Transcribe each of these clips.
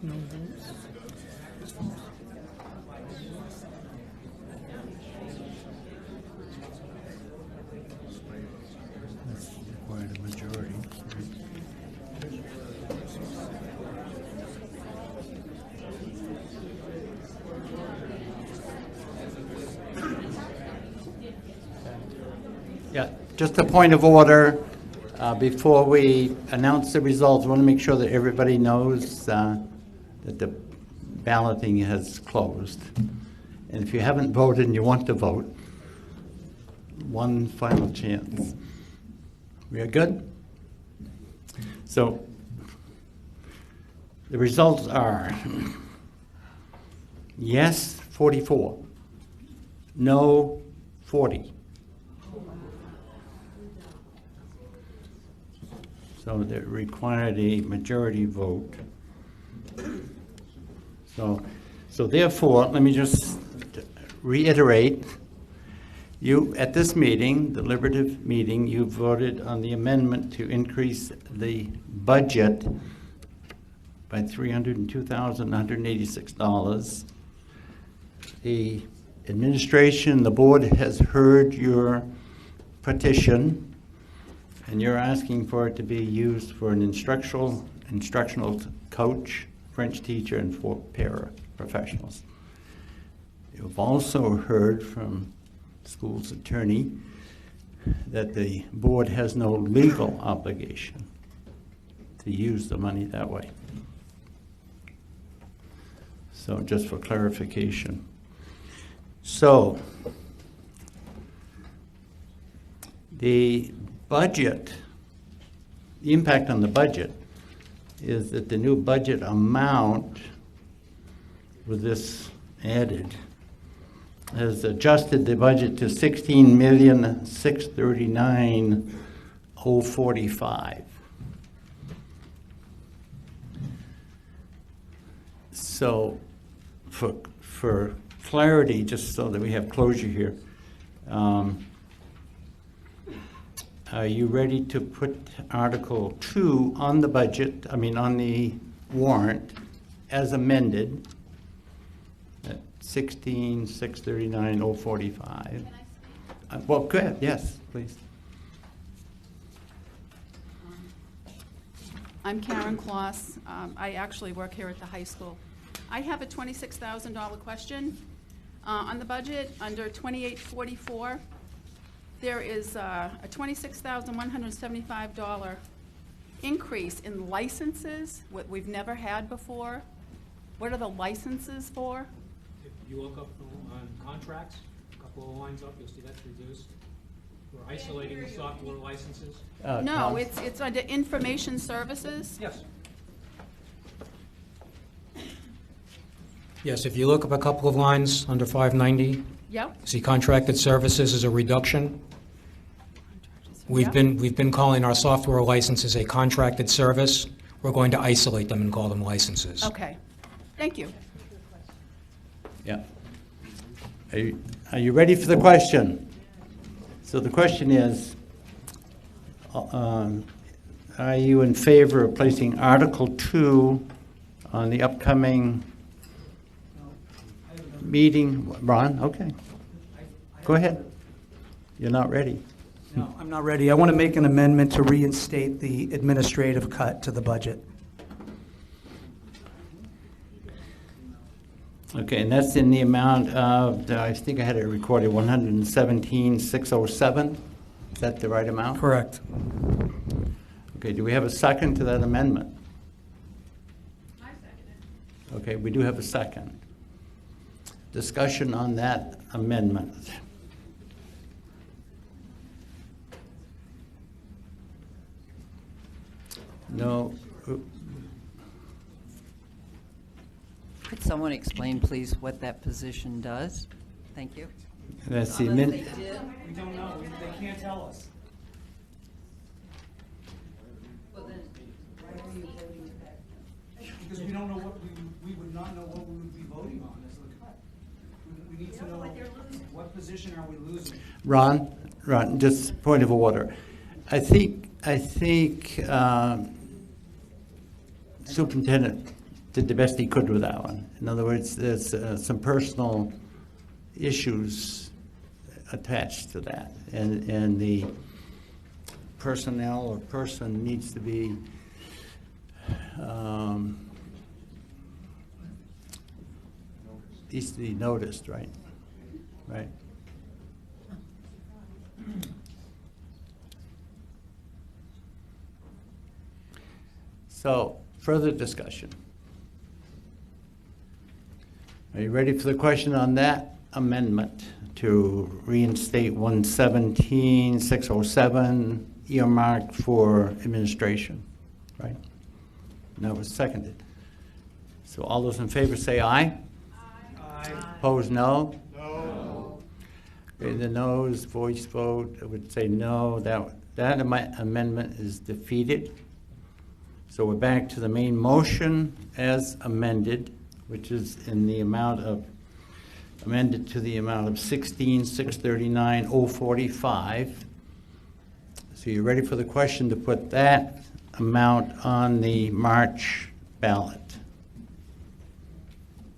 No votes. That's required a majority. Yeah, just a point of order. Before we announce the results, I want to make sure that everybody knows that the balloting has closed. And if you haven't voted and you want to vote, one final chance. We are good? So the results are yes, 44, no, 40. So that required a majority vote. So therefore, let me just reiterate, you, at this meeting, deliberative meeting, you voted on the amendment to increase the budget by $302,186. The administration, the board has heard your petition, and you're asking for it to be used for an instructional coach, French teacher, and 4 paraprofessionals. You've also heard from school's attorney that the board has no legal obligation to use the money that way. So just for clarification. So the budget, the impact on the budget is that the new budget amount with this added has adjusted the budget to $16,639,045. So for clarity, just so that we have closure here, are you ready to put Article 2 on the budget, on the warrant, as amended, at $16,639,045? Well, go ahead. Yes, please. I'm Karen Kloss. I actually work here at the high school. I have a $26,000 question on the budget under 2844. There is a $26,175 increase in licenses, what we've never had before. What are the licenses for? If you look up on contracts, a couple of lines up, you'll see that's reduced. We're isolating the software licenses. No, it's under information services. Yes. Yes, if you look up a couple of lines under 590, Yep. see contracted services is a reduction. We've been calling our software licenses a contracted service. We're going to isolate them and call them licenses. Okay. Thank you. Yeah. Are you ready for the question? So the question is, are you in favor of placing Article 2 on the upcoming meeting? Ron, okay. Go ahead. You're not ready. No, I'm not ready. I want to make an amendment to reinstate the administrative cut to the budget. Okay, and that's in the amount of, I think I had it recorded, $117,607. Is that the right amount? Correct. Okay, do we have a second to that amendment? I second it. Okay, we do have a second. Discussion on that amendment. No. Could someone explain, please, what that position does? Thank you. That's the Unless they amendment. did. We don't know. They can't tell us. Because we don't know what we would not know what we would be voting on as the cut. We need to know what position are we losing. Ron, just point of order. I think Superintendent did the best he could with that one. In other words, there's some personal issues attached to that, and the personnel or person needs to be noticed, right? Right. So, further discussion. Are you ready for the question on that amendment to reinstate 117-607 earmarked for administration? Right? And that was seconded. So all those in favor say aye. Aye. Opposed, no? No. Okay, the noes, voice vote, I would say no. That amendment is defeated. So we're back to the main motion as amended, which is in the amount of, amended to the amount of $16,639,045. So you're ready for the question to put that amount on the March ballot.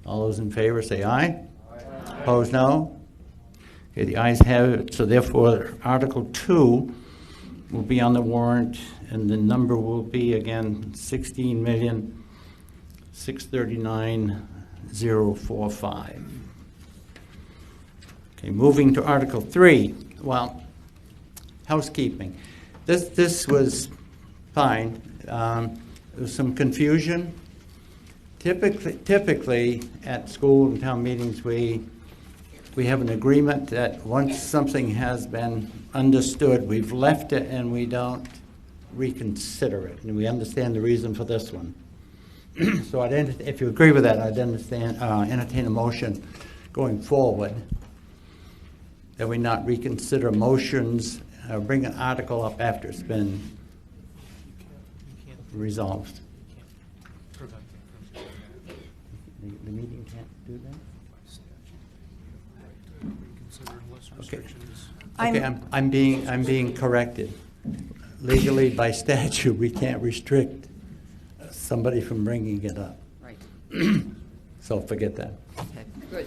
All those in favor say aye. Aye. Opposed, no? Okay, the ayes have it. So therefore, Article 2 will be on the warrant, and the number will be, again, $16,639,045. Okay, moving to Article 3. Well, housekeeping. This was fine. There was some confusion. Typically at school and town meetings, we have an agreement that once something has been understood, we've left it and we don't reconsider it. And we understand the reason for this one. So if you agree with that, I'd entertain a motion going forward that we not reconsider motions, bring an article up after it's been resolved. The meeting can't do that? Okay. Okay, I'm being corrected. Legally, by statute, we can't restrict somebody from bringing it up. Right. So forget that. Okay, good.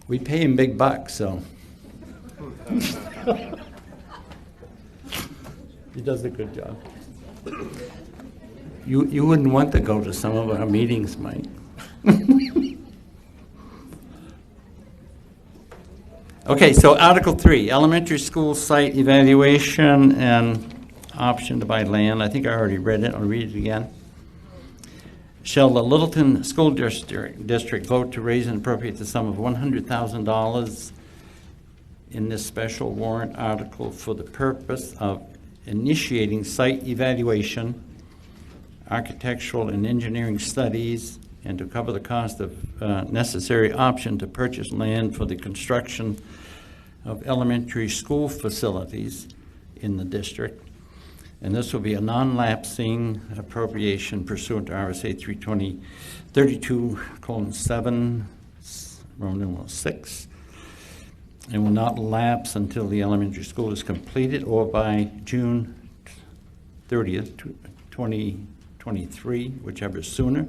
We pay him big bucks, so. He does a good job. You wouldn't want to go to some of our meetings, Mike. Okay, so Article 3, elementary school site evaluation and option to buy land. I think I already read it. I'll read it again. Shall the Littleton School District vote to raise and appropriate the sum of $100,000 in this special warrant article for the purpose of initiating site evaluation, architectural and engineering studies, and to cover the cost of necessary option to purchase land for the construction of elementary school facilities in the district. And this will be a non-lapsing appropriation pursuant to RSA 332:7, Roman numeral 6, and will not lapse until the elementary school is completed or by June 30th, 2023, whichever is sooner.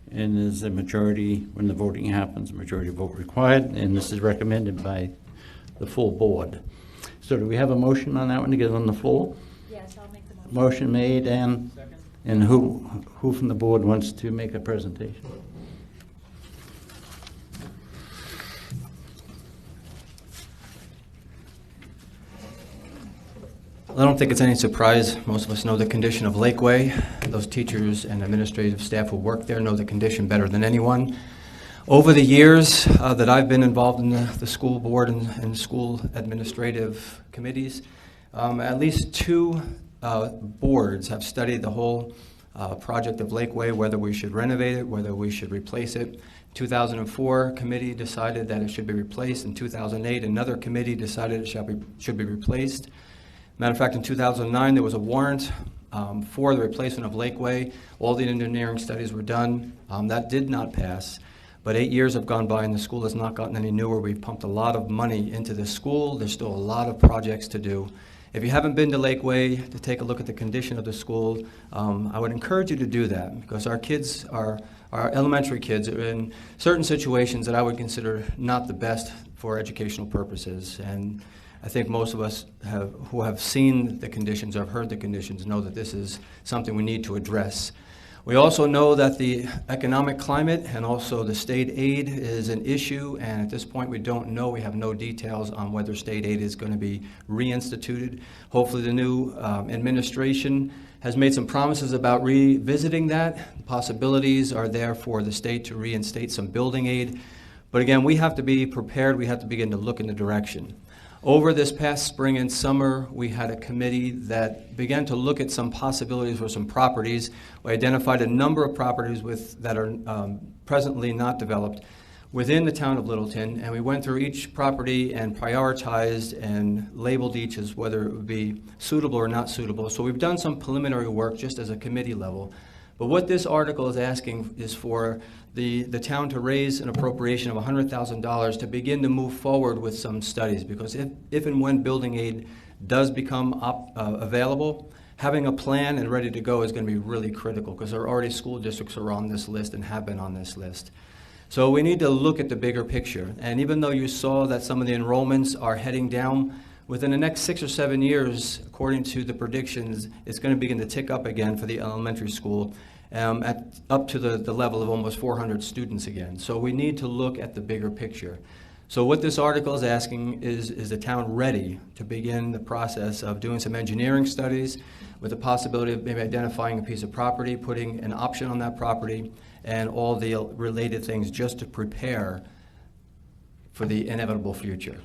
And is a majority, when the voting happens, a majority vote required, and this is recommended by the full board. So do we have a motion on that one to get it on the floor? Yes, I'll make the motion. Motion made, and second. And who from the board wants to make a presentation? I don't think it's any surprise. Most of us know the condition of Lakeway. Those teachers and administrative staff who work there know the condition better than anyone. Over the years that I've been involved in the school board and school administrative committees, at least two boards have studied the whole project of Lakeway, whether we should renovate it, whether we should replace it. 2004 committee decided that it should be replaced. In 2008, another committee decided it should be replaced. Matter of fact, in 2009, there was a warrant for the replacement of Lakeway. All the engineering studies were done. That did not pass. But 8 years have gone by and the school has not gotten any newer. We've pumped a lot of money into this school. There's still a lot of projects to do. If you haven't been to Lakeway to take a look at the condition of the school, I would encourage you to do that, because our kids, our elementary kids, are in certain situations that I would consider not the best for educational purposes. And I think most of us who have seen the conditions or have heard the conditions know that this is something we need to address. We also know that the economic climate and also the state aid is an issue, and at this point we don't know. We have no details on whether state aid is going to be reinstituted. Hopefully the new administration has made some promises about revisiting that. Possibilities are there for the state to reinstate some building aid. But again, we have to be prepared. We have to begin to look in the direction. Over this past spring and summer, we had a committee that began to look at some possibilities for some properties. We identified a number of properties that are presently not developed within the town of Littleton, and we went through each property and prioritized and labeled each as whether it would be suitable or not suitable. So we've done some preliminary work just as a committee level. But what this article is asking is for the town to raise an appropriation of $100,000 to begin to move forward with some studies, because if and when building aid does become available, having a plan and ready to go is going to be really critical, because there are already school districts who are on this list and have been on this list. So we need to look at the bigger picture. And even though you saw that some of the enrollments are heading down, within the next 6 or 7 years, according to the predictions, it's going to begin to tick up again for the elementary school, up to the level of almost 400 students again. So we need to look at the bigger picture. So what this article is asking is the town ready to begin the process of doing some engineering studies with the possibility of maybe identifying a piece of property, putting an option on that property, and all the related things just to prepare for the inevitable future.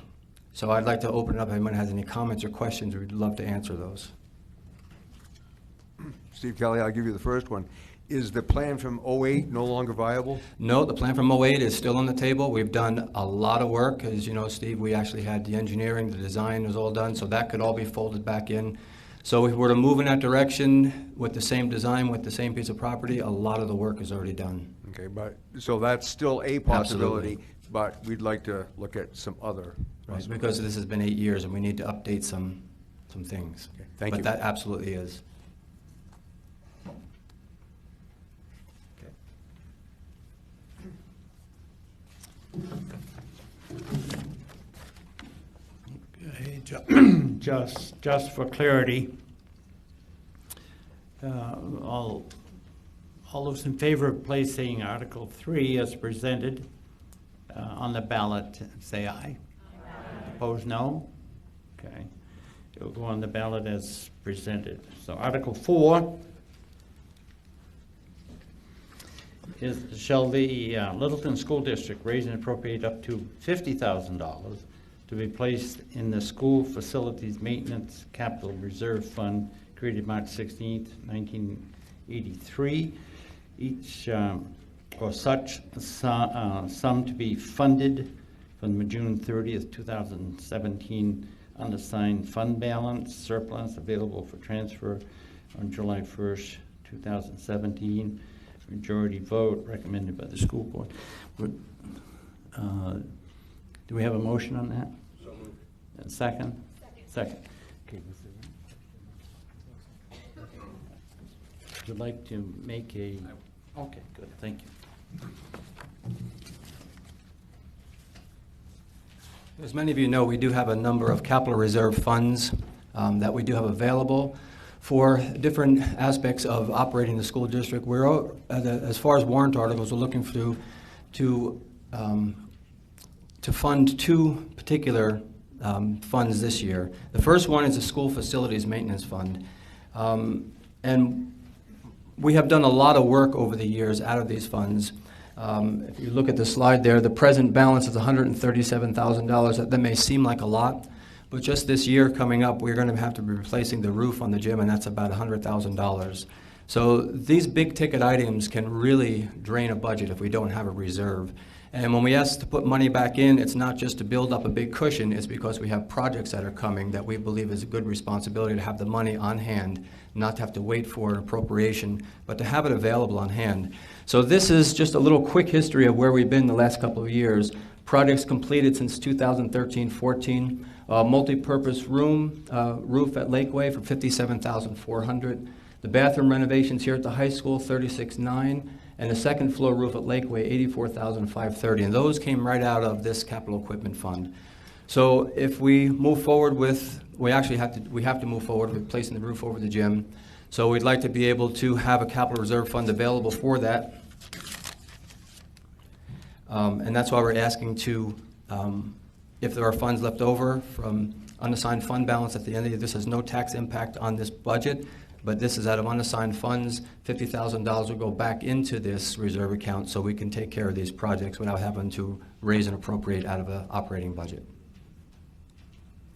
So I'd like to open it up. If anyone has any comments or questions, we'd love to answer those. Steve Kelly, I'll give you the first one. Is the plan from '08 no longer viable? No, the plan from '08 is still on the table. We've done a lot of work. As you know, Steve, we actually had the engineering, the design was all done, so that could all be folded back in. So if we're to move in that direction with the same design, with the same piece of property, a lot of the work is already done. Okay, but, so that's still a possibility, Absolutely. but we'd like to look at some other Right, because this has been 8 years and we need to update some things. Okay, thank you. But that absolutely is. Okay, just for clarity, all those in favor of placing Article 3 as presented on the ballot, say aye. Opposed, no? Okay. It will go on the ballot as presented. So Article 4 is, shall the Littleton School District raise and appropriate up to $50,000 to be placed in the School Facilities Maintenance Capital Reserve Fund created March 16th, 1983. Each or such sum to be funded from June 30th, 2017 unassigned fund balance surplus available for transfer on July 1st, 2017. Majority vote recommended by the school board. Do we have a motion on that? So moved. And second? Second. Okay. Would you like to make a... Okay, good, thank you. As many of you know, we do have a number of capital reserve funds that we do have available for different aspects of operating the school district. We're, as far as warrant articles, we're looking to fund two particular funds this year. The first one is the School Facilities Maintenance Fund. And we have done a lot of work over the years out of these funds. If you look at the slide there, the present balance is $137,000. That may seem like a lot, but just this year coming up, we're going to have to be replacing the roof on the gym, and that's about $100,000. So these big ticket items can really drain a budget if we don't have a reserve. And when we ask to put money back in, it's not just to build up a big cushion, it's because we have projects that are coming that we believe is a good responsibility to have the money on hand, not to have to wait for an appropriation, but to have it available on hand. So this is just a little quick history of where we've been the last couple of years. Projects completed since 2013-14, multi-purpose room, roof at Lakeway for $57,400. The bathroom renovations here at the high school, $36,900. And the second floor roof at Lakeway, $84,530. And those came right out of this capital equipment fund. So if we move forward with, we have to move forward with placing the roof over the gym. So we'd like to be able to have a capital reserve fund available for that. And that's why we're asking to, if there are funds left over from unassigned fund balance at the end of the year, this has no tax impact on this budget, but this is out of unassigned funds. $50,000 will go back into this reserve account so we can take care of these projects without having to raise and appropriate out of an operating budget.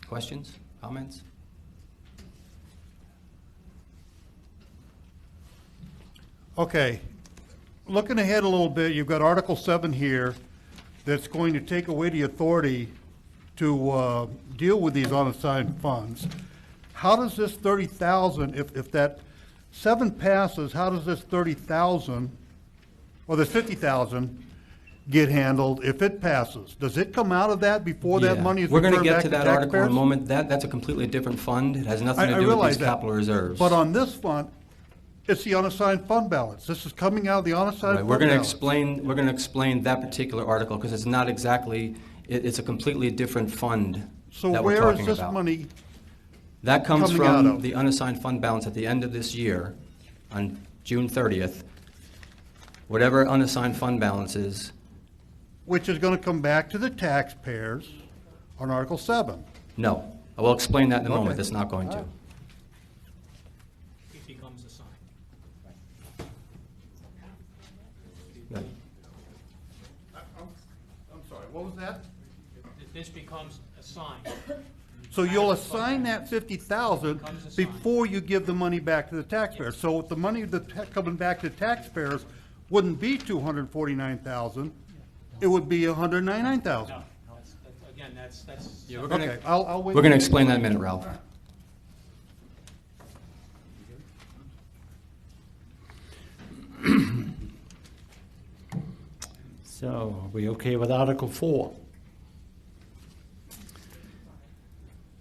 Questions, comments? Okay, looking ahead a little bit, you've got Article 7 here that's going to take away the authority to deal with these unassigned funds. How does this 30,000, if that 7 passes, how does this 30,000, or this 50,000 get handled if it passes? Does it come out of that before that Yeah. money is We're returned going to get back to to that article in a taxpayers? moment. That's a completely different fund. It has nothing to I do with realize these that. capital reserves. But on this fund, it's the unassigned fund balance. This is coming out of the unassigned Right, fund we're going to balance. explain. We're going to explain that particular article because it's not exactly. It's a completely different fund So that we're where is talking this about. money? That comes coming out from of? the unassigned fund balance at the end of this year, on June 30th. Whatever unassigned fund balance is, Which is gonna come back to the taxpayers on Article 7. no. I will explain that in a moment. Okay. It's not going to. It becomes assigned. Right. I'm sorry, what was that? This becomes assigned. So you'll assign that 50,000 Becomes assigned. before you give the money back to the taxpayers. So the money coming back to taxpayers wouldn't be 249,000, it would be 199,000. No, again, that's. Yeah, we're going Okay, to. I'll wait. We're going to explain that in a minute, Ralph. So, are we okay with Article 4?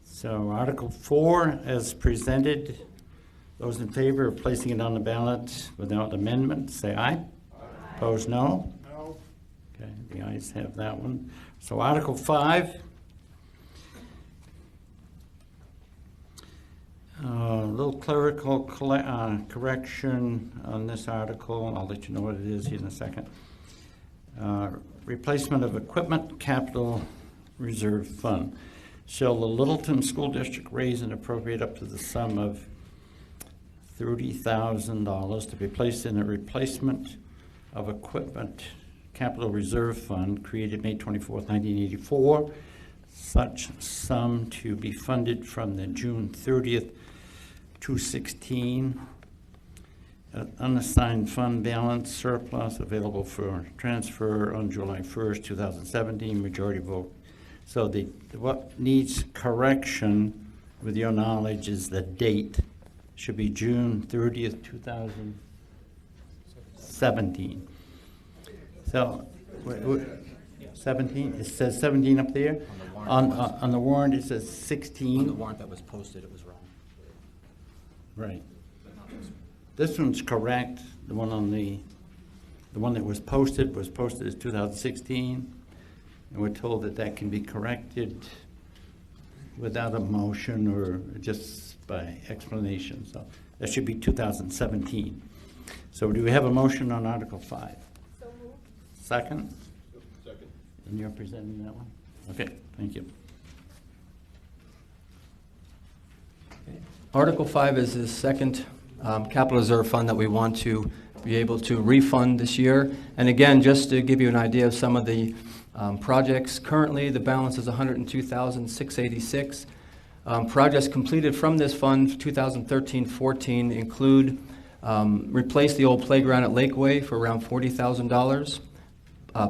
So, Article 4, as presented, those in favor of placing it on the ballot without amendment, say aye. Opposed, no? No. Okay, the ayes have that one. So, Article 5. A little clerical correction on this article. I'll let you know what it is here in a second. Replacement of equipment capital reserve fund. Shall the Littleton School District raise and appropriate up to the sum of $30,000 to be placed in a replacement of equipment capital reserve fund created May 24th, 1984. Such sum to be funded from the June 30th, 2016 unassigned fund balance surplus available for transfer on July 1st, 2017, majority vote. So what needs correction, with your knowledge, is the date. Should be June 30th, 2017. So, 17, it says 17 up there. On the warrant, it says 16. On the warrant that was posted, it was wrong. Right. This one's correct. The one that was posted as 2016. And we're told that that can be corrected without a motion or just by explanation. So that should be 2017. So do we have a motion on Article 5? So moved. Second? Second. And you're presenting that one? Okay, thank you. Article 5 is the second capital reserve fund that we want to be able to refund this year. And again, just to give you an idea of some of the projects, currently the balance is $102,686. Projects completed from this fund 2013-14 include replace the old playground at Lakeway for around $40,000.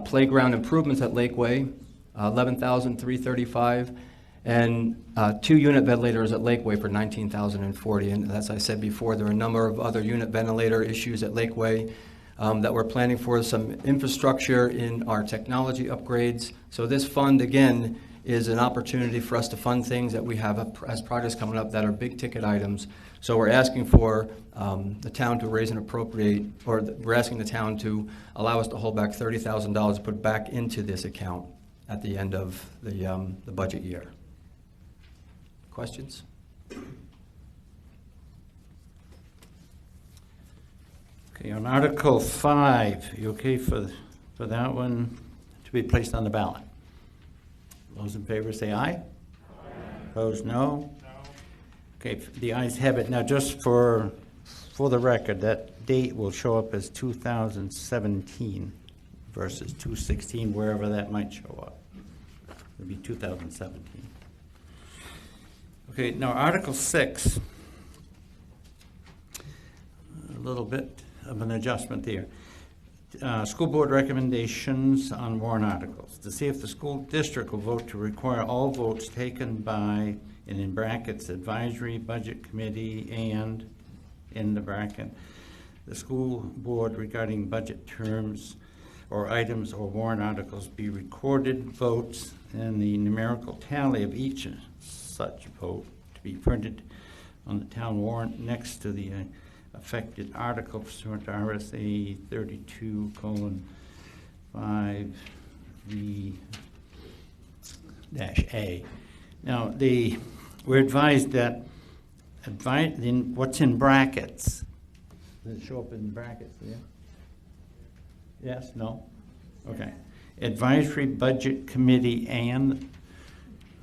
playground improvements at Lakeway, $11,335, and 2 unit ventilators at Lakeway for $19,040. And as I said before, there are a number of other unit ventilator issues at Lakeway that we're planning for, some infrastructure in our technology upgrades. So this fund, again, is an opportunity for us to fund things that we have as projects coming up that are big ticket items. So we're asking for the town to raise and appropriate, or we're asking the town to allow us to hold back $30,000 to put back into this account at the end of the budget year. Questions? Okay, on Article 5, you okay for that one to be placed on the ballot? Those in favor say aye. Aye. Opposed, no? No. Okay, the ayes have it. Now, just for the record, that date will show up as 2017 versus 2016, wherever that might show up. It'll be 2017. Okay, now Article 6, a little bit of an adjustment there. School board recommendations on warrant articles. To see if the school district will vote to require all votes taken by, and in brackets, advisory, budget committee, and, in the bracket, the school board regarding budget terms or items or warrant articles be recorded votes and the numerical tally of each such vote to be printed on the town warrant next to the affected article pursuant to RSA 32:5(v)(a). Now, we're advised that what's in brackets, does it show up in brackets? Yeah? Yes? No? Okay. Advisory Budget Committee and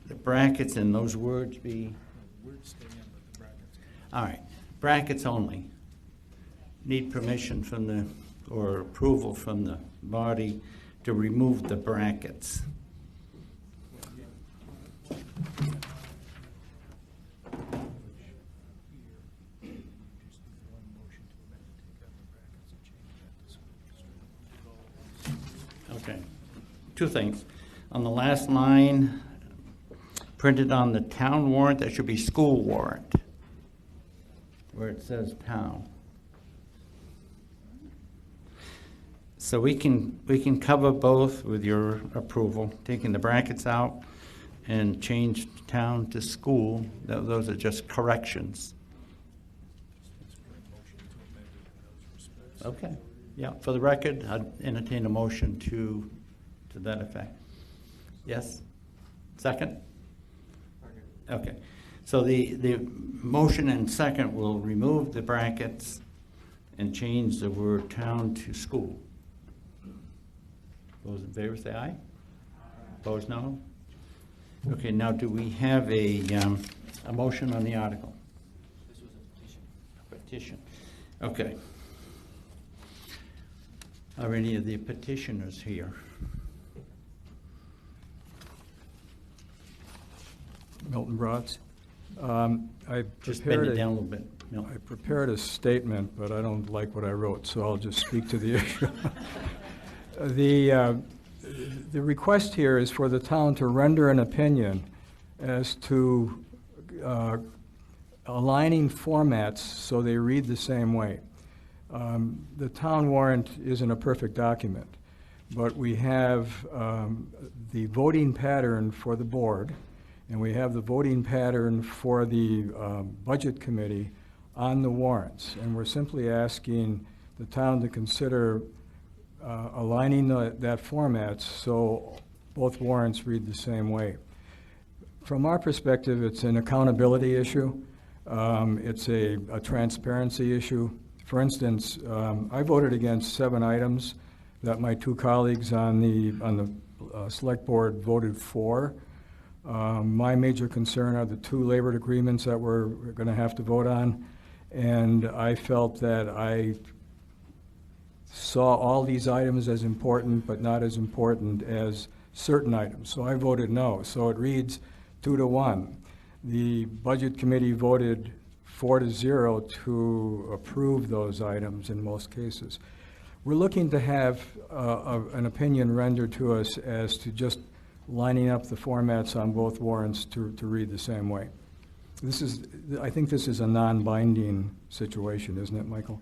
the brackets and those words be? Words stay in, but the brackets. All right. Brackets only. Need permission from or approval from the body to remove the brackets. Okay, 2 things. On the last line, printed on the town warrant, that should be school warrant, where it says town. So we can cover both with your approval, taking the brackets out and change town to school. Those are just corrections. Okay. Yeah, for the record, I'd entertain a motion to that effect. Yes? Second? Okay. So the motion and second will remove the brackets and change the word town to school. Those in favor say aye. Opposed, no? Okay, now do we have a motion on the article? This was a petition. A petition. Okay. Are any of the petitioners here? Milton Broads. Just bend it down a little bit. No. I prepared a statement, but I don't like what I wrote, so I'll just speak to the issue. The request here is for the town to render an opinion as to aligning formats so they read the same way. The town warrant isn't a perfect document, but we have the voting pattern for the board, and we have the voting pattern for the budget committee on the warrants. And we're simply asking the town to consider aligning that format so both warrants read the same way. From our perspective, it's an accountability issue. It's a transparency issue. For instance, I voted against 7 items that my 2 colleagues on the select board voted for. My major concern are the 2 labor agreements that we're going to have to vote on, and I felt that I saw all these items as important, but not as important as certain items. So I voted no. So it reads 2-1. The budget committee voted 4-0 to approve those items in most cases. We're looking to have an opinion rendered to us as to just lining up the formats on both warrants to read the same way. I think this is a non-binding situation, isn't it, Michael?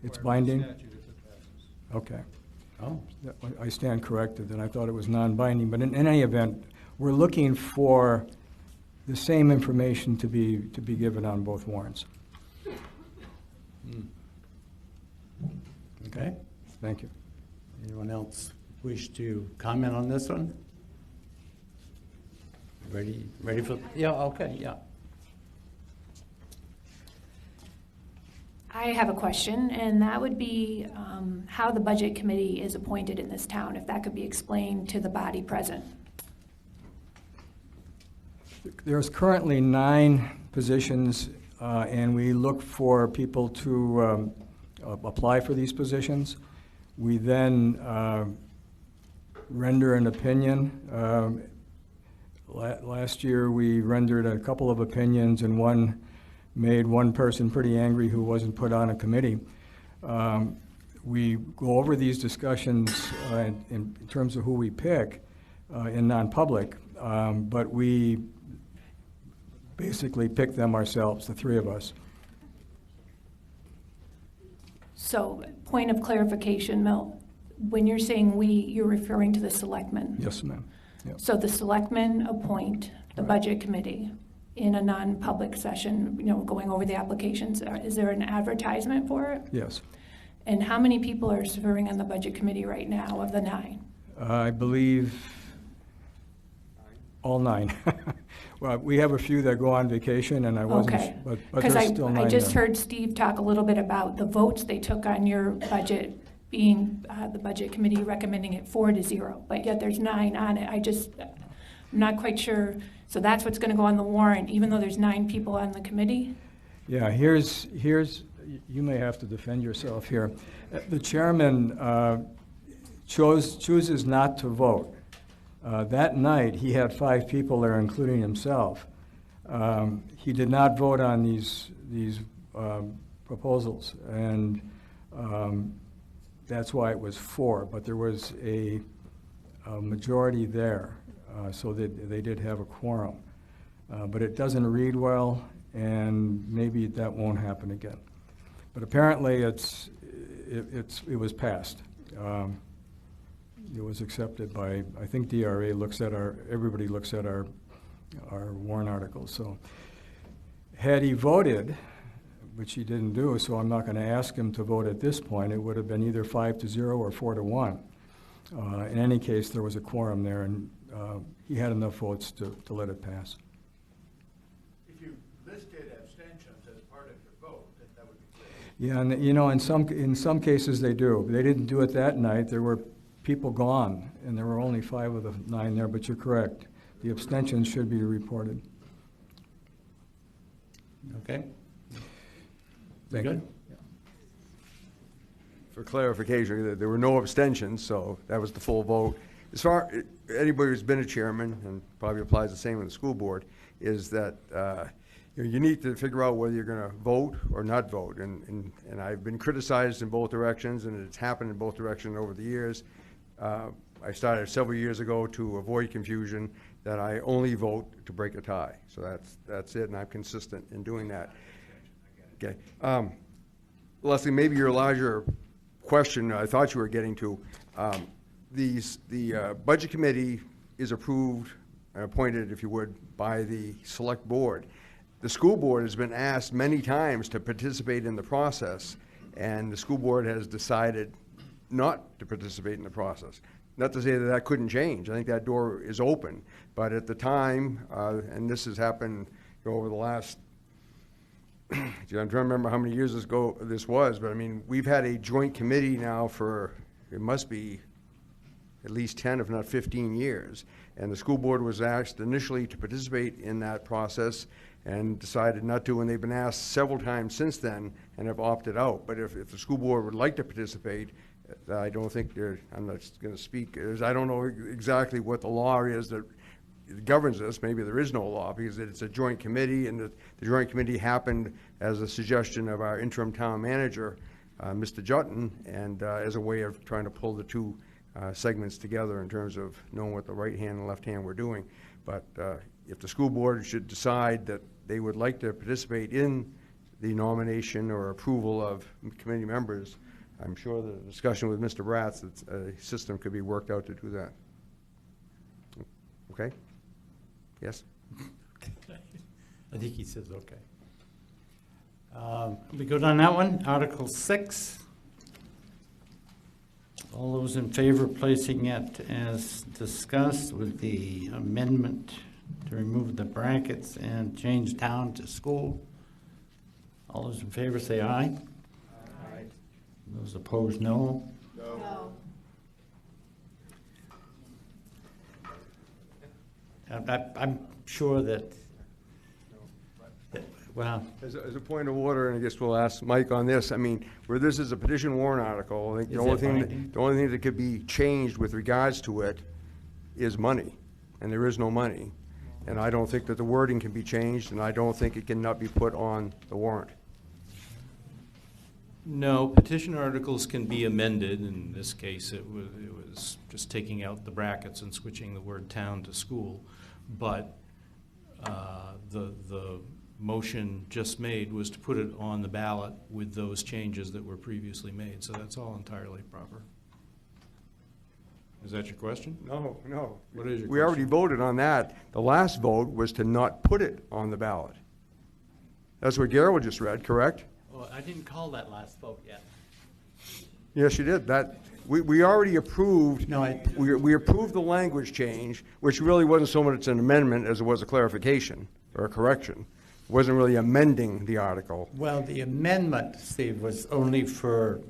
It's binding? Okay. Oh, I stand corrected, then I thought it was non-binding, but in any event, we're looking for the same information to be given on both warrants. okay. Thank you. Anyone else wish to comment on this one? Ready for, yeah, okay, yeah. I have a question, and that would be how the Budget Committee is appointed in this town, if that could be explained to the body present. There's currently 9 positions, and we look for people to apply for these positions. We then render an opinion. Last year, we rendered a couple of opinions, and one made one person pretty angry who wasn't put on a committee. We go over these discussions in terms of who we pick in non-public, but we basically pick them ourselves, the 3 of us. So, point of clarification, Mel, when you're saying we, you're referring to the selectmen? Yes, ma'am. Yep. So the selectmen appoint the Budget Committee in a non-public session, going over the applications. Is there an advertisement for it? Yes. And how many people are serving on the Budget Committee right now of the 9? I believe all 9. Well, we have a few that go on vacation, and I wasn't, Okay. but Because there's still 9 I just there. heard Steve talk a little bit about the votes they took on your budget being the Budget Committee recommending it 4-0, but yet there's 9 on it. I'm not quite sure. So that's what's going to go on the warrant, even though there's 9 people on the committee? Yeah, here's, you may have to defend yourself here. The chairman chooses not to vote. That night, he had 5 people there, including himself. He did not vote on these proposals, and that's why it was 4, but there was a majority there, so they did have a quorum. But it doesn't read well, and maybe that won't happen again. But apparently it was passed. It was accepted by, I think DRA looks at everybody looks at our warrant articles. So had he voted, which he didn't do, so I'm not going to ask him to vote at this point, it would have been either 5-0 or 4-1. In any case, there was a quorum there, and he had enough votes to let it pass. If you listed abstentions as part of your vote, that would be clear. Yeah, and in some cases they do. They didn't do it that night. There were people gone, and there were only 5 of the 9 there, but you're correct. The abstentions should be reported. Okay. Thank you. For clarification, there were no abstentions, so that was the full vote. As far, anybody who's been a chairman, and probably applies the same in the school board, is that you need to figure out whether you're going to vote or not vote. And I've been criticized in both directions, and it's happened in both directions over the years. I started several years ago to avoid confusion that I only vote to break a tie. So that's it, and I'm consistent in doing that. Okay. Leslie, maybe your larger question I thought you were getting to, the Budget Committee is approved and appointed, if you would, by the Select Board. The school board has been asked many times to participate in the process, and the school board has decided not to participate in the process. Not to say that that couldn't change. I think that door is open. But at the time, and this has happened over the last, I'm trying to remember how many years ago this was, but I mean, we've had a joint committee now for, it must be at least 10, if not 15 years. And the school board was asked initially to participate in that process and decided not to, and they've been asked several times since then and have opted out. But if the school board would like to participate, I don't think I'm not going to speak, I don't know exactly what the law is that governs this. Maybe there is no law because it's a joint committee, and the joint committee happened as a suggestion of our interim town manager Mr. Jutton, and as a way of trying to pull the two segments together in terms of knowing what the right hand and left hand were doing. But if the school board should decide that they would like to participate in the nomination or approval of committee members, I'm sure the discussion with Mr. Bratz, that a system could be worked out to do that. Okay? Yes? I think he says okay. We good on that one? Article 6. All those in favor of placing it as discussed with the amendment to remove the brackets and change town to school? All those in favor say aye. Aye. Those opposed, no. No. I'm sure that, well, As a point of order, and I guess we'll ask Mike on this, I mean, where this is a petition warrant article, I think the Is only it thing, binding? the only thing that could be changed with regards to it is money, and there is no money. And I don't think that the wording can be changed, and I don't think it cannot be put on the warrant. No, petition articles can be amended. In this case, it was just taking out the brackets and switching the word town to school. But the motion just made was to put it on the ballot with those changes that were previously made. So that's all entirely proper. Is that your question? No, no. What is your We already question? voted on that. The last vote was to not put it on the ballot. That's what Garrett just read, correct? well, I didn't call that last vote yet. Yes, you did. We already approved. No, I- We approved the language change, which really wasn't so much an amendment as it was a clarification or a correction. It wasn't really amending the article. Well, the amendment, Steve, was only for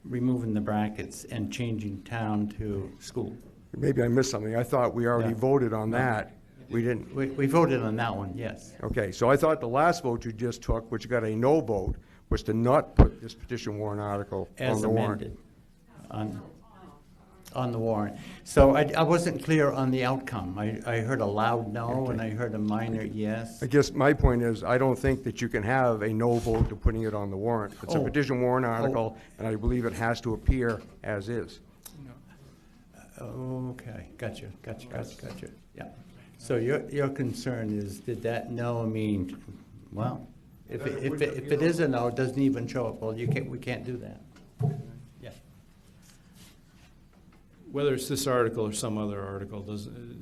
removing the brackets and changing town to school. Maybe I missed something. I thought we already Yeah. voted on that. We didn't. We voted on that one, yes. Okay, so I thought the last vote you just took, which got a no vote, was to not put this petition warrant article on As the warrant. amended on the warrant. So I wasn't clear on the outcome. I heard a loud no and I heard a minor yes. I guess my point is, I don't think that you can have a no vote to putting it on the warrant. It's a Oh. petition warrant article, and I believe it has to appear as is. Okay, gotcha. Yeah. So your concern is, did that no mean, well, if it is a no, it doesn't even show up, well, we can't do that. Yeah. Whether it's this article or some other article,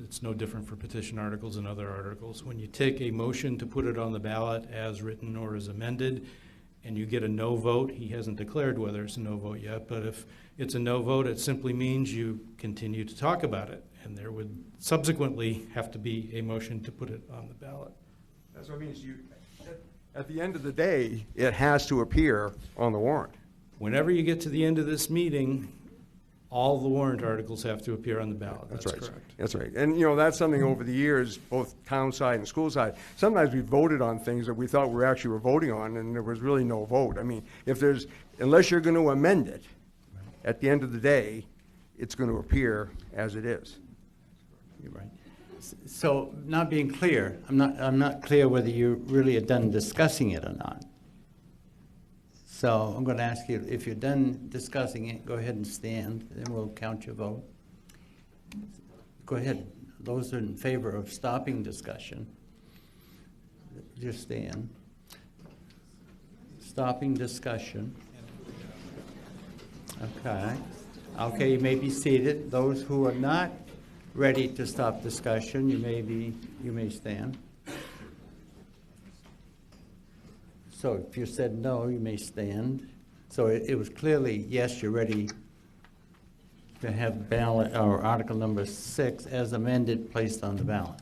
it's no different for petition articles and other articles. When you take a motion to put it on the ballot as written or as amended, and you get a no vote, he hasn't declared whether it's a no vote yet, but if it's a no vote, it simply means you continue to talk about it, and there would subsequently have to be a motion to put it on the ballot. That's what it means. At the end of the day, it has to appear on the warrant. Whenever you get to the end of this meeting, all the warrant articles have to appear on the ballot. That's That's right. correct. That's right. And, that's something over the years, both town side and school side. Sometimes we voted on things that we thought we actually were voting on, and there was really no vote. I mean, unless you're going to amend it, at the end of the day, it's going to appear as it is. You're right. So, not being clear, I'm not clear whether you really are done discussing it or not. So I'm going to ask you, if you're done discussing it, go ahead and stand, and we'll count your vote. Go ahead. Those in favor of stopping discussion, just stand. Stopping discussion. Okay. Okay, you may be seated. Those who are not ready to stop discussion, you may stand. So if you said no, you may stand. So it was clearly, yes, you're ready to have ballot, or article number 6 as amended placed on the ballot.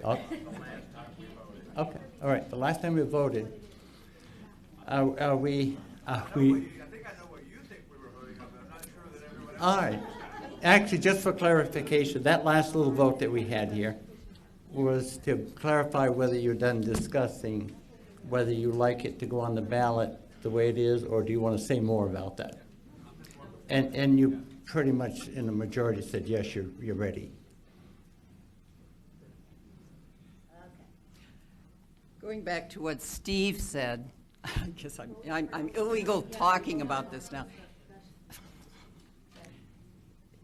Oh. Okay, all right, the last time we voted, are we? All right. Actually, just for clarification, that last little vote that we had here was to clarify whether you're done discussing whether you like it to go on the ballot the way it is, or do you want to say more about that? And you pretty much in the majority said, yes, you're ready. Going back to what Steve said, I guess I'm illegal talking about this now.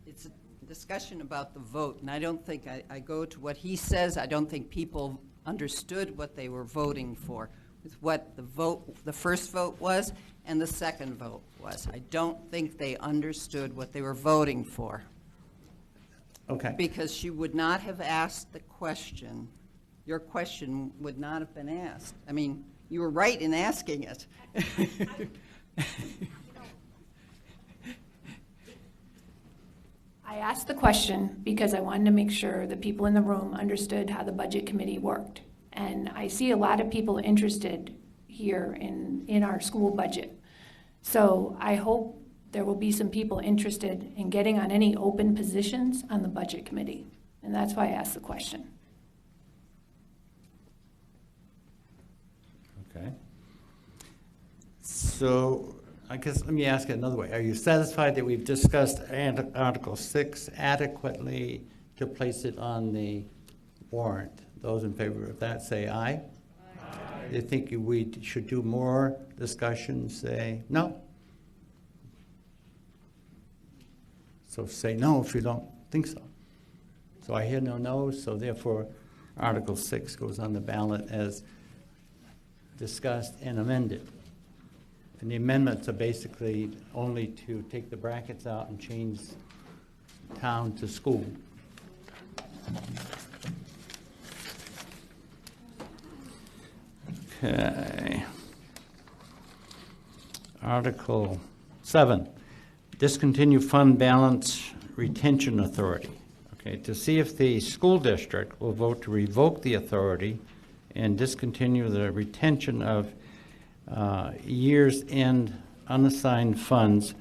It's a discussion about the vote, and I don't think I go to what he says. I don't think people understood what they were voting for, with what the first vote was and the second vote was. I don't think they understood what they were voting for. Okay. Because she would not have asked the question. Your question would not have been asked. I mean, you were right in asking it. I asked the question because I wanted to make sure the people in the room understood how the budget committee worked. And I see a lot of people interested here in our school budget. So I hope there will be some people interested in getting on any open positions on the budget committee. And that's why I asked the question. Okay. So I guess let me ask it another way. Are you satisfied that we've discussed Article 6 adequately to place it on the warrant? Those in favor of that say aye. Aye. You think we should do more discussion, say no? So say no if you don't think so. So I hear no no's, so therefore Article 6 goes on the ballot as discussed and amended. And the amendments are basically only to take the brackets out and change town to school. Okay. Article 7, discontinue fund balance retention authority. Okay, to see if the school district will vote to revoke the authority and discontinue the retention of year's end unassigned funds,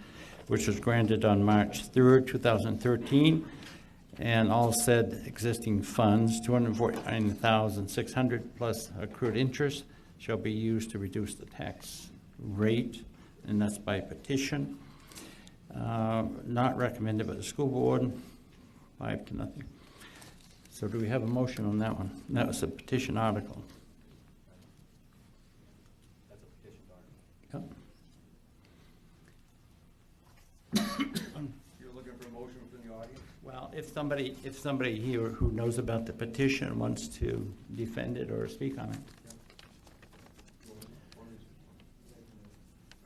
which was granted on March 3rd, 2013, and all said existing funds, $249,600 plus accrued interest, shall be used to reduce the tax rate, and that's by petition. Not recommended by the school board, 5-0. So do we have a motion on that one? That was a petition article. That's a petition article. Yep. You're looking for a motion from the audience? Well, if somebody here who knows about the petition wants to defend it or speak on it.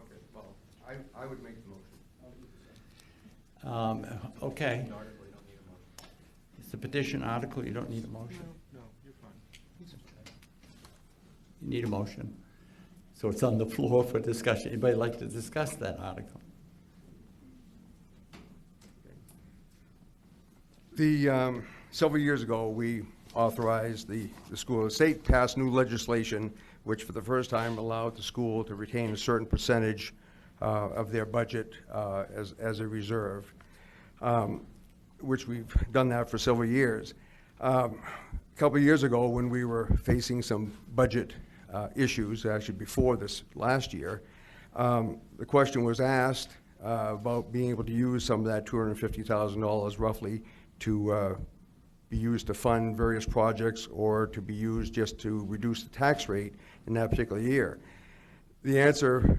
Okay, well, I would make the motion. Okay. It's a petition article, you don't need a motion. No, you're fine. You need a motion. So it's on the floor for discussion. Anybody like to discuss that article? Several years ago, we authorized the school. The state passed new legislation which for the first time allowed the school to retain a certain percentage of their budget as a reserve, which we've done that for several years. A couple of years ago, when we were facing some budget issues, actually before this last year, the question was asked about being able to use some of that $250,000 roughly to be used to fund various projects or to be used just to reduce the tax rate in that particular year. The answer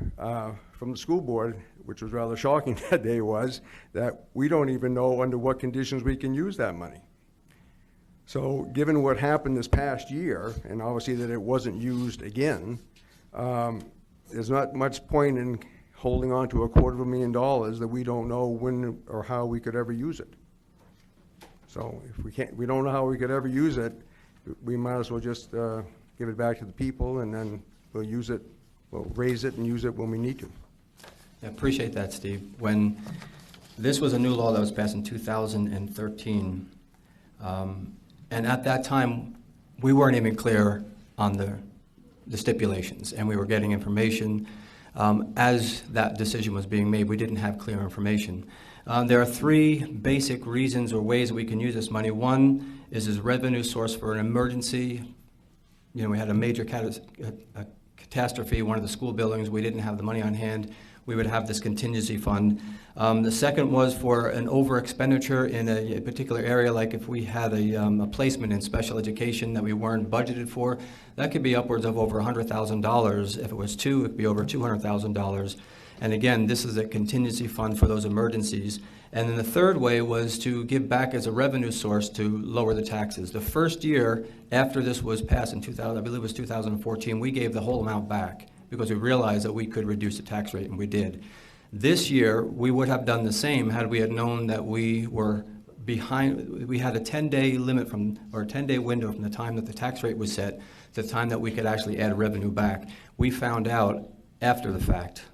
from the school board, which was rather shocking that day, was that we don't even know under what conditions we can use that money. So given what happened this past year, and obviously that it wasn't used again, there's not much point in holding on to $250,000 that we don't know when or how we could ever use it. So if we don't know how we could ever use it, we might as well just give it back to the people, and then we'll use it, we'll raise it and use it when we need to. I appreciate that, Steve. When this was a new law that was passed in 2013, and at that time, we weren't even clear on the stipulations, and we were getting information. As that decision was being made, we didn't have clear information. There are three basic reasons or ways that we can use this money. One is as a revenue source for an emergency. You know, we had a major catastrophe, one of the school buildings, we didn't have the money on hand, we would have this contingency fund. The second was for an over expenditure in a particular area, like if we had a placement in special education that we weren't budgeted for, that could be upwards of over $100,000. If it was two, it could be over $200,000. And again, this is a contingency fund for those emergencies. And then the third way was to give back as a revenue source to lower the taxes. The first year after this was passed in 2000, I believe it was 2014, we gave the whole amount back because we realized that we could reduce the tax rate, and we did. This year, we would have done the same had we had known that we were behind. We had a 10-day limit or a 10-day window from the time that the tax rate was set to the time that we could actually add revenue back. We found out after the fact.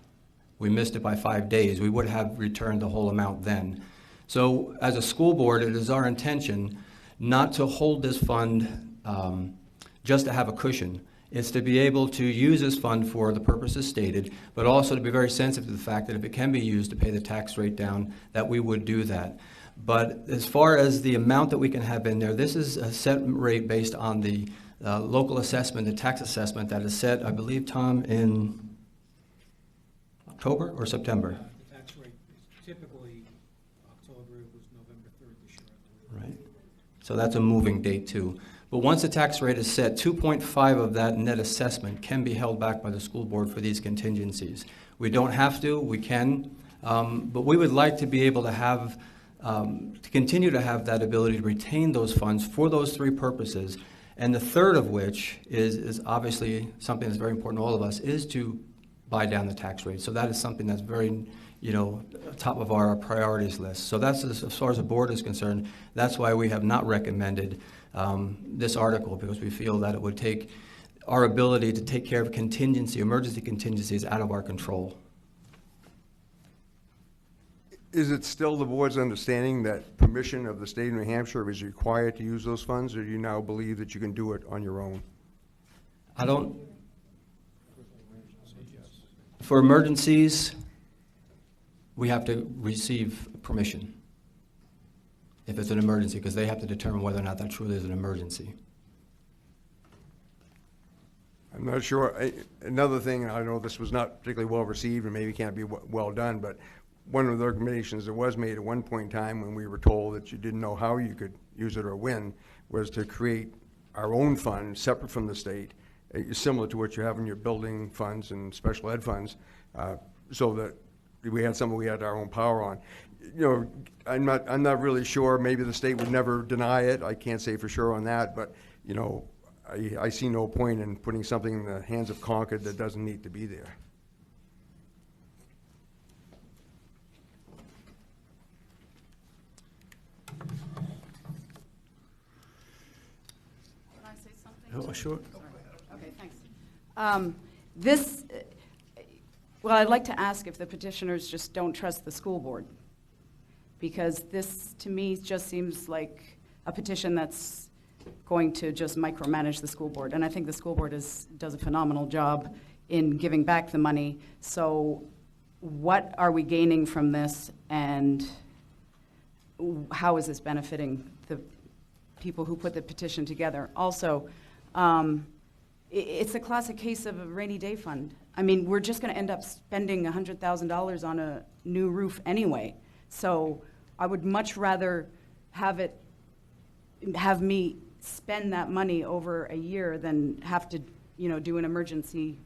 We missed it by 5 days. We would have returned the whole amount then. So as a school board, it is our intention not to hold this fund just to have a cushion. It's to be able to use this fund for the purposes stated, but also to be very sensitive to the fact that if it can be used to pay the tax rate down, that we would do that. But as far as the amount that we can have in there, this is a set rate based on the local assessment, the tax assessment that is set, I believe, Tom, in October or September? The tax rate is typically October. It was November 3rd this year, I believe. Right. So that's a moving date too. But once the tax rate is set, 2.5 of that net assessment can be held back by the school board for these contingencies. We don't have to, we can, but we would like to be able to have, to continue to have that ability to retain those funds for those three purposes. And the third of which is obviously something that's very important to all of us, is to buy down the tax rate. So that is something that's very, top of our priorities list. So that's as far as the board is concerned. That's why we have not recommended this article, because we feel that it would take our ability to take care of emergency contingencies out of our control. Is it still the board's understanding that permission of the state of New Hampshire is required to use those funds, or do you now believe that you can do it on your own? For emergencies, we have to receive permission if it's an emergency, because they have to determine whether or not that truly is an emergency. I'm not sure. Another thing, I know this was not particularly well received and maybe can't be well done, but one of the recommendations that was made at one point in time when we were told that you didn't know how you could use it or when, was to create our own fund separate from the state, similar to what you have in your building funds and special ed funds, so that we had something we had our own power on. I'm not really sure. Maybe the state would never deny it. I can't say for sure on that, but I see no point in putting something in the hands of Concord that doesn't need to be there. Can I say something? Oh, sure. Okay, thanks. Well, I'd like to ask if the petitioners just don't trust the school board, because this, to me, just seems like a petition that's going to just micromanage the school board. And I think the school board does a phenomenal job in giving back the money. So what are we gaining from this, and how is this benefiting the people who put the petition together? Also, it's a classic case of a rainy day fund. I mean, we're just going to end up spending $100,000 on a new roof anyway. So I would much rather have me spend that money over a year than have to, do an emergency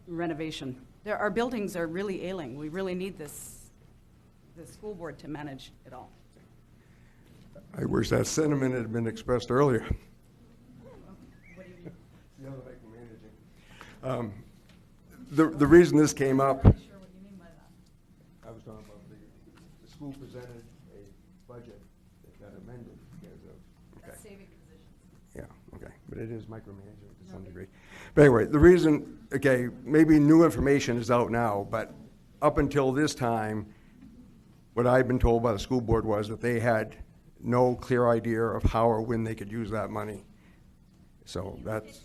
renovation. Our buildings are really ailing. We really need the school board to manage it all. I wish that sentiment had been expressed earlier. The reason this came up, I was talking about the school presented a budget that got amended because of, okay. Saving positions. Yeah, okay, but it is micromanaging to some degree. But anyway, the reason, okay, maybe new information is out now, but up until this time, what I've been told by the school board was that they had no clear idea of how or when they could use that money. So that's.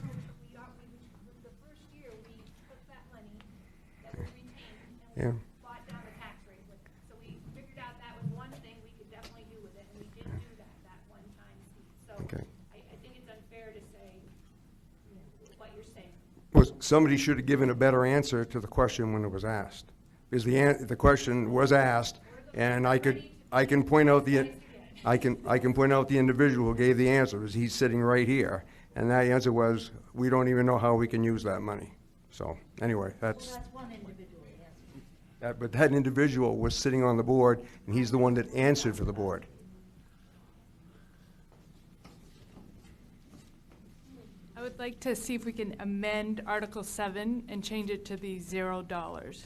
The first year, we took that money that was retained Yeah. and we bought down the tax rate with it. So we figured out that was one thing we could definitely do with it, and we did do that one time. So Okay. I think it's unfair to say what you're saying. Well, somebody should have given a better answer to the question when it was asked. Because the question was asked, and I can point out the individual who gave the answer, because he's sitting right here. And that answer was, we don't even know how we can use that money. So, anyway, that's... Well, that's one individual, yes. But that individual was sitting on the board, and he's the one that answered for the board. I would like to see if we can amend Article 7 and change it to be $0.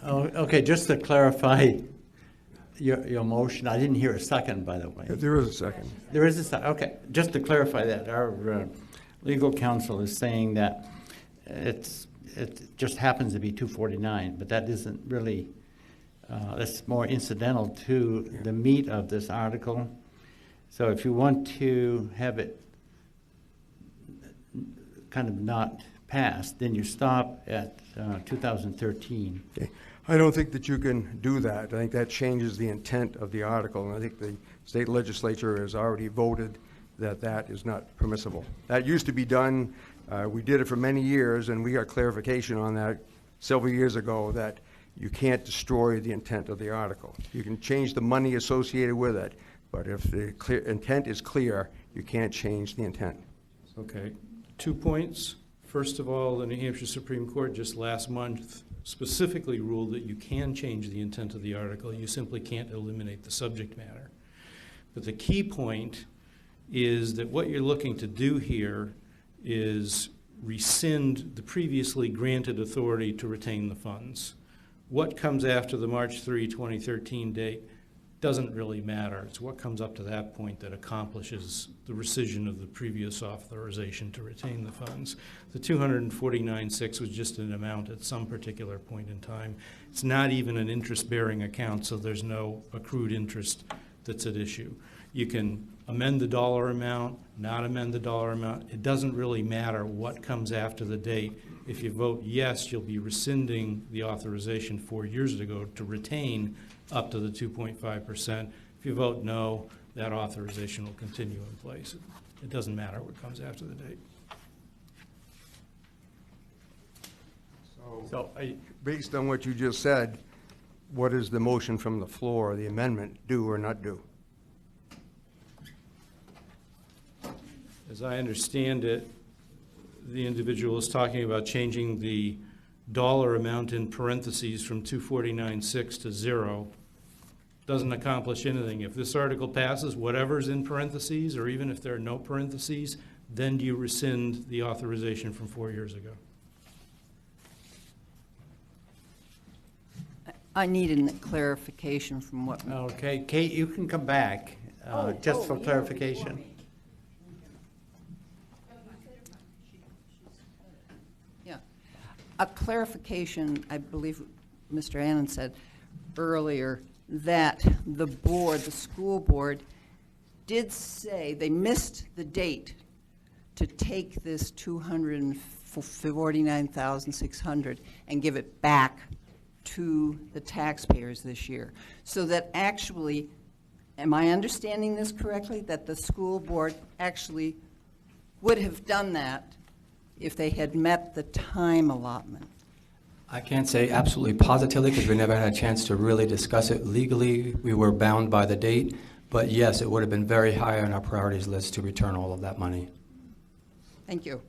Oh, okay, just to clarify your motion, I didn't hear a second, by the way. There is a second. There is a second, okay. Just to clarify that, our legal counsel is saying that it just happens to be 249, but that isn't really, that's more incidental to the meat of this article. So if you want to have it kind of not passed, then you stop at 2013. Okay. I don't think that you can do that. I think that changes the intent of the article, and I think the state legislature has already voted that that is not permissible. That used to be done. We did it for many years, and we got clarification on that several years ago that you can't destroy the intent of the article. You can change the money associated with it, but if the intent is clear, you can't change the intent. Okay. 2 points. First of all, the New Hampshire Supreme Court just last month specifically ruled that you can change the intent of the article. You simply can't eliminate the subject matter. But the key point is that what you're looking to do here is rescind the previously granted authority to retain the funds. What comes after the March 3, 2013 date doesn't really matter. It's what comes up to that point that accomplishes the rescission of the previous authorization to retain the funds. The 249.6 was just an amount at some particular point in time. It's not even an interest-bearing account, so there's no accrued interest that's at issue. You can amend the dollar amount, not amend the dollar amount. It doesn't really matter what comes after the date. If you vote yes, you'll be rescinding the authorization 4 years ago to retain up to the 2.5%. If you vote no, that authorization will continue in place. It doesn't matter what comes after the date. So based on what you just said, what does the motion from the floor, the amendment, do or not do? As I understand it, the individual is talking about changing the dollar amount in parentheses from 249.6 to 0. Doesn't accomplish anything. If this article passes, whatever's in parentheses, or even if there are no parentheses, then do you rescind the authorization from 4 years ago? I need a clarification from what... Okay, Kate, you can come back just for clarification. Yeah. A clarification, I believe Mr. Annan said earlier, that the board, the school board, did say they missed the date to take this $249,600 and give it back to the taxpayers this year. So that actually, am I understanding this correctly, that the school board actually would have done that if they had met the time allotment? I can't say absolutely positively because we never had a chance to really discuss it legally. We were bound by the date, but yes, it would have been very high on our priorities list to return all of that money. Thank you.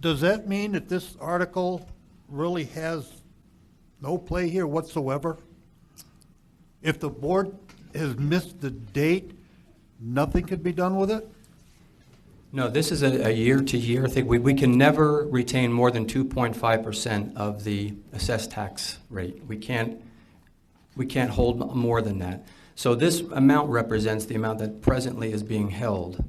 Does that mean that this article really has no play here whatsoever? If the board has missed the date, nothing could be done with it? No, this is a year-to-year thing. We can never retain more than 2.5% of the assessed tax rate. We can't hold more than that. So this amount represents the amount that presently is being held.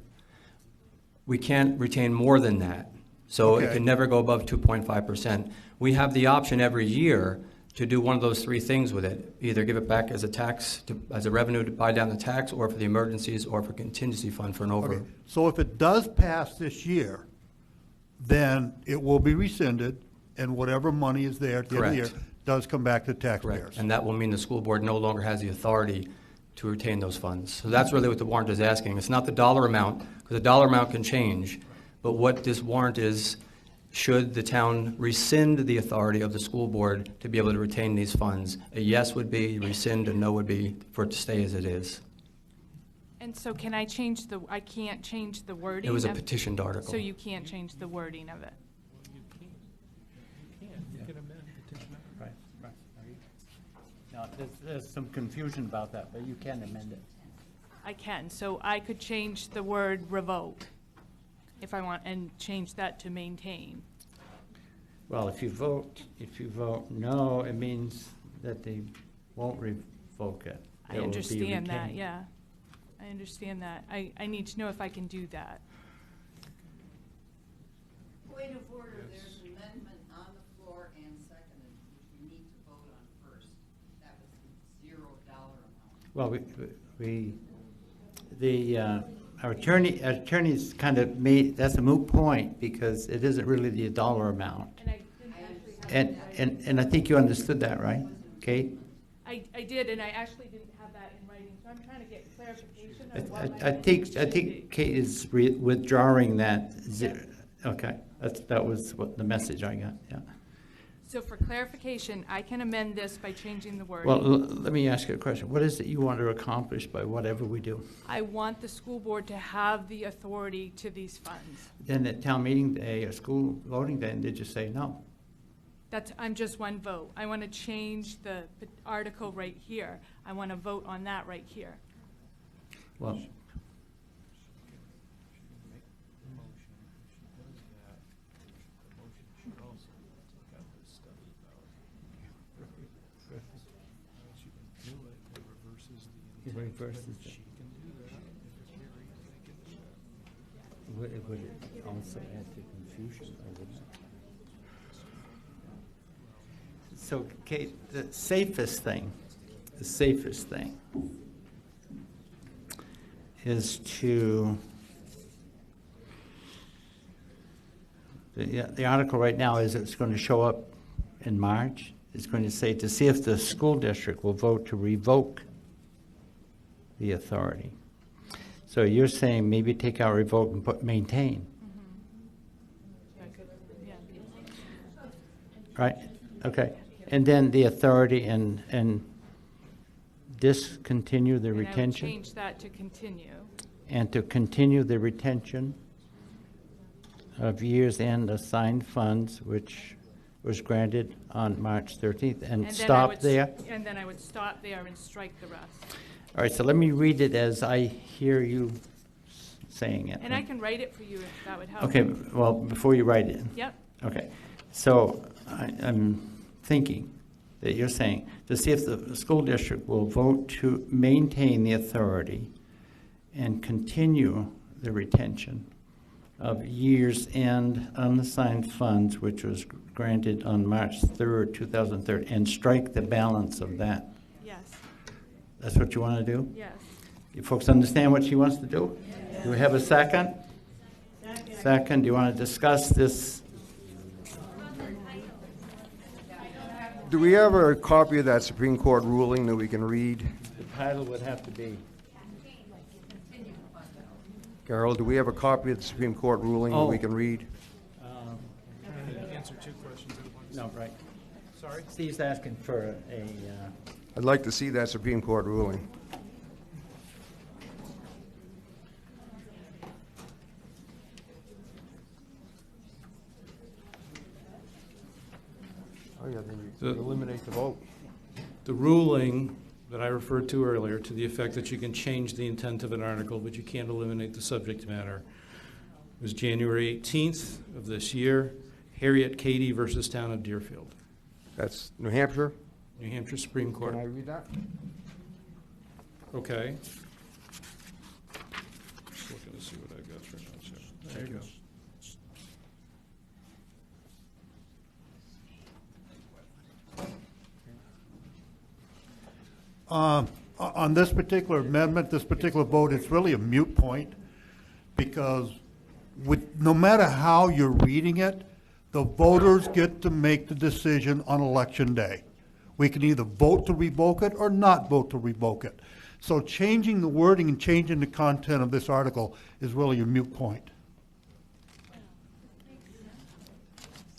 We can't retain more than that. So it Okay. can never go above 2.5%. We have the option every year to do one of those three things with it. Either give it back as a tax, as a revenue to buy down the tax, or for the emergencies, or for contingency fund for an over. Okay, so if it does pass this year, then it will be rescinded, and whatever money is there at the end of the year Correct. does come back to taxpayers. Correct. And that will mean the school board no longer has the authority to retain those funds. So that's really what the warrant is asking. It's not the dollar amount, because the dollar amount can change, but what this warrant is, should the town rescind the authority of the school board to be able to retain these funds? A yes would be rescind, a no would be for it to stay as it is. And so can I change I can't change the wording? It was a of- petitioned article. So you can't change the wording of it? Right, right. Now, there's some confusion about that, but you can amend it. I can, so I could change the word revoke if I want, and change that to maintain. Well, if you vote no, it means that they won't revoke it. I It will be understand that, retained. yeah. I understand that. I need to know if I can do that. Point of order, there's an amendment on the floor and seconded, which we need to vote on first. That was $0 amount. Well, our attorney's kind of made, that's a moot point, because it isn't really the dollar amount. And I think you understood that, right, Kate? I did, and I actually didn't have that in writing, so I'm trying to get clarification on what my I motion think should be. Kate is withdrawing that. Okay, that was what the message I got, yeah. So for clarification, I can amend this by changing the wording. Well, let me ask you a question. What is it you want to accomplish by whatever we do? I want the school board to have the authority to these funds. Then at town meeting day or school voting day, did you say no? I'm just one vote. I want to change the article right here. I want to vote on that right here. Well, it reverses it. It would also add to confusion, I would not. So, Kate, the safest thing is to, the article right now is it's going to show up in March. It's going to say to see if the school district will vote to revoke the authority. So you're saying maybe take out revoke and put maintain. Right? Okay. And then the authority and discontinue the And I would retention? change that to continue. And to continue the retention of year's end assigned funds, which was granted on March 13th, and then I stop would there? And then I would stop there and strike the rest. All right, so let me read it as I hear you saying it. And I can write it for you if that would help. Okay, well, before you write it. Yep. Okay, so I'm thinking that you're saying to see if the school district will vote to maintain the authority and continue the retention of year's end unassigned funds, which was granted on March 3rd, 2003, and strike the balance of that. Yes. That's what you want to do? Yes. You folks understand what she wants to do? Do we have a second? Second, do you want to discuss this? Do we have a copy of that Supreme Court ruling that we can read? The title would have to be. Carol, do we have a copy of the Supreme Court ruling that we can read? Answer two questions at once. No, right. Sorry? Steve's asking for a, I'd like to see that Supreme Court ruling. Oh, yeah, then you eliminate the vote. The ruling that I referred to earlier, to the effect that you can change the intent of an article, but you can't eliminate the subject matter, was January 18th of this year, Harriet Cady versus Town of Deerfield. That's New Hampshire? New Hampshire Supreme Court. Can I read that? Okay. Just looking to see what I've got for notes here. There you go. On this particular amendment, this particular vote, it's really a moot point, because no matter how you're reading it, the voters get to make the decision on election day. We can either vote to revoke it or not vote to revoke it. So changing the wording and changing the content of this article is really a moot point.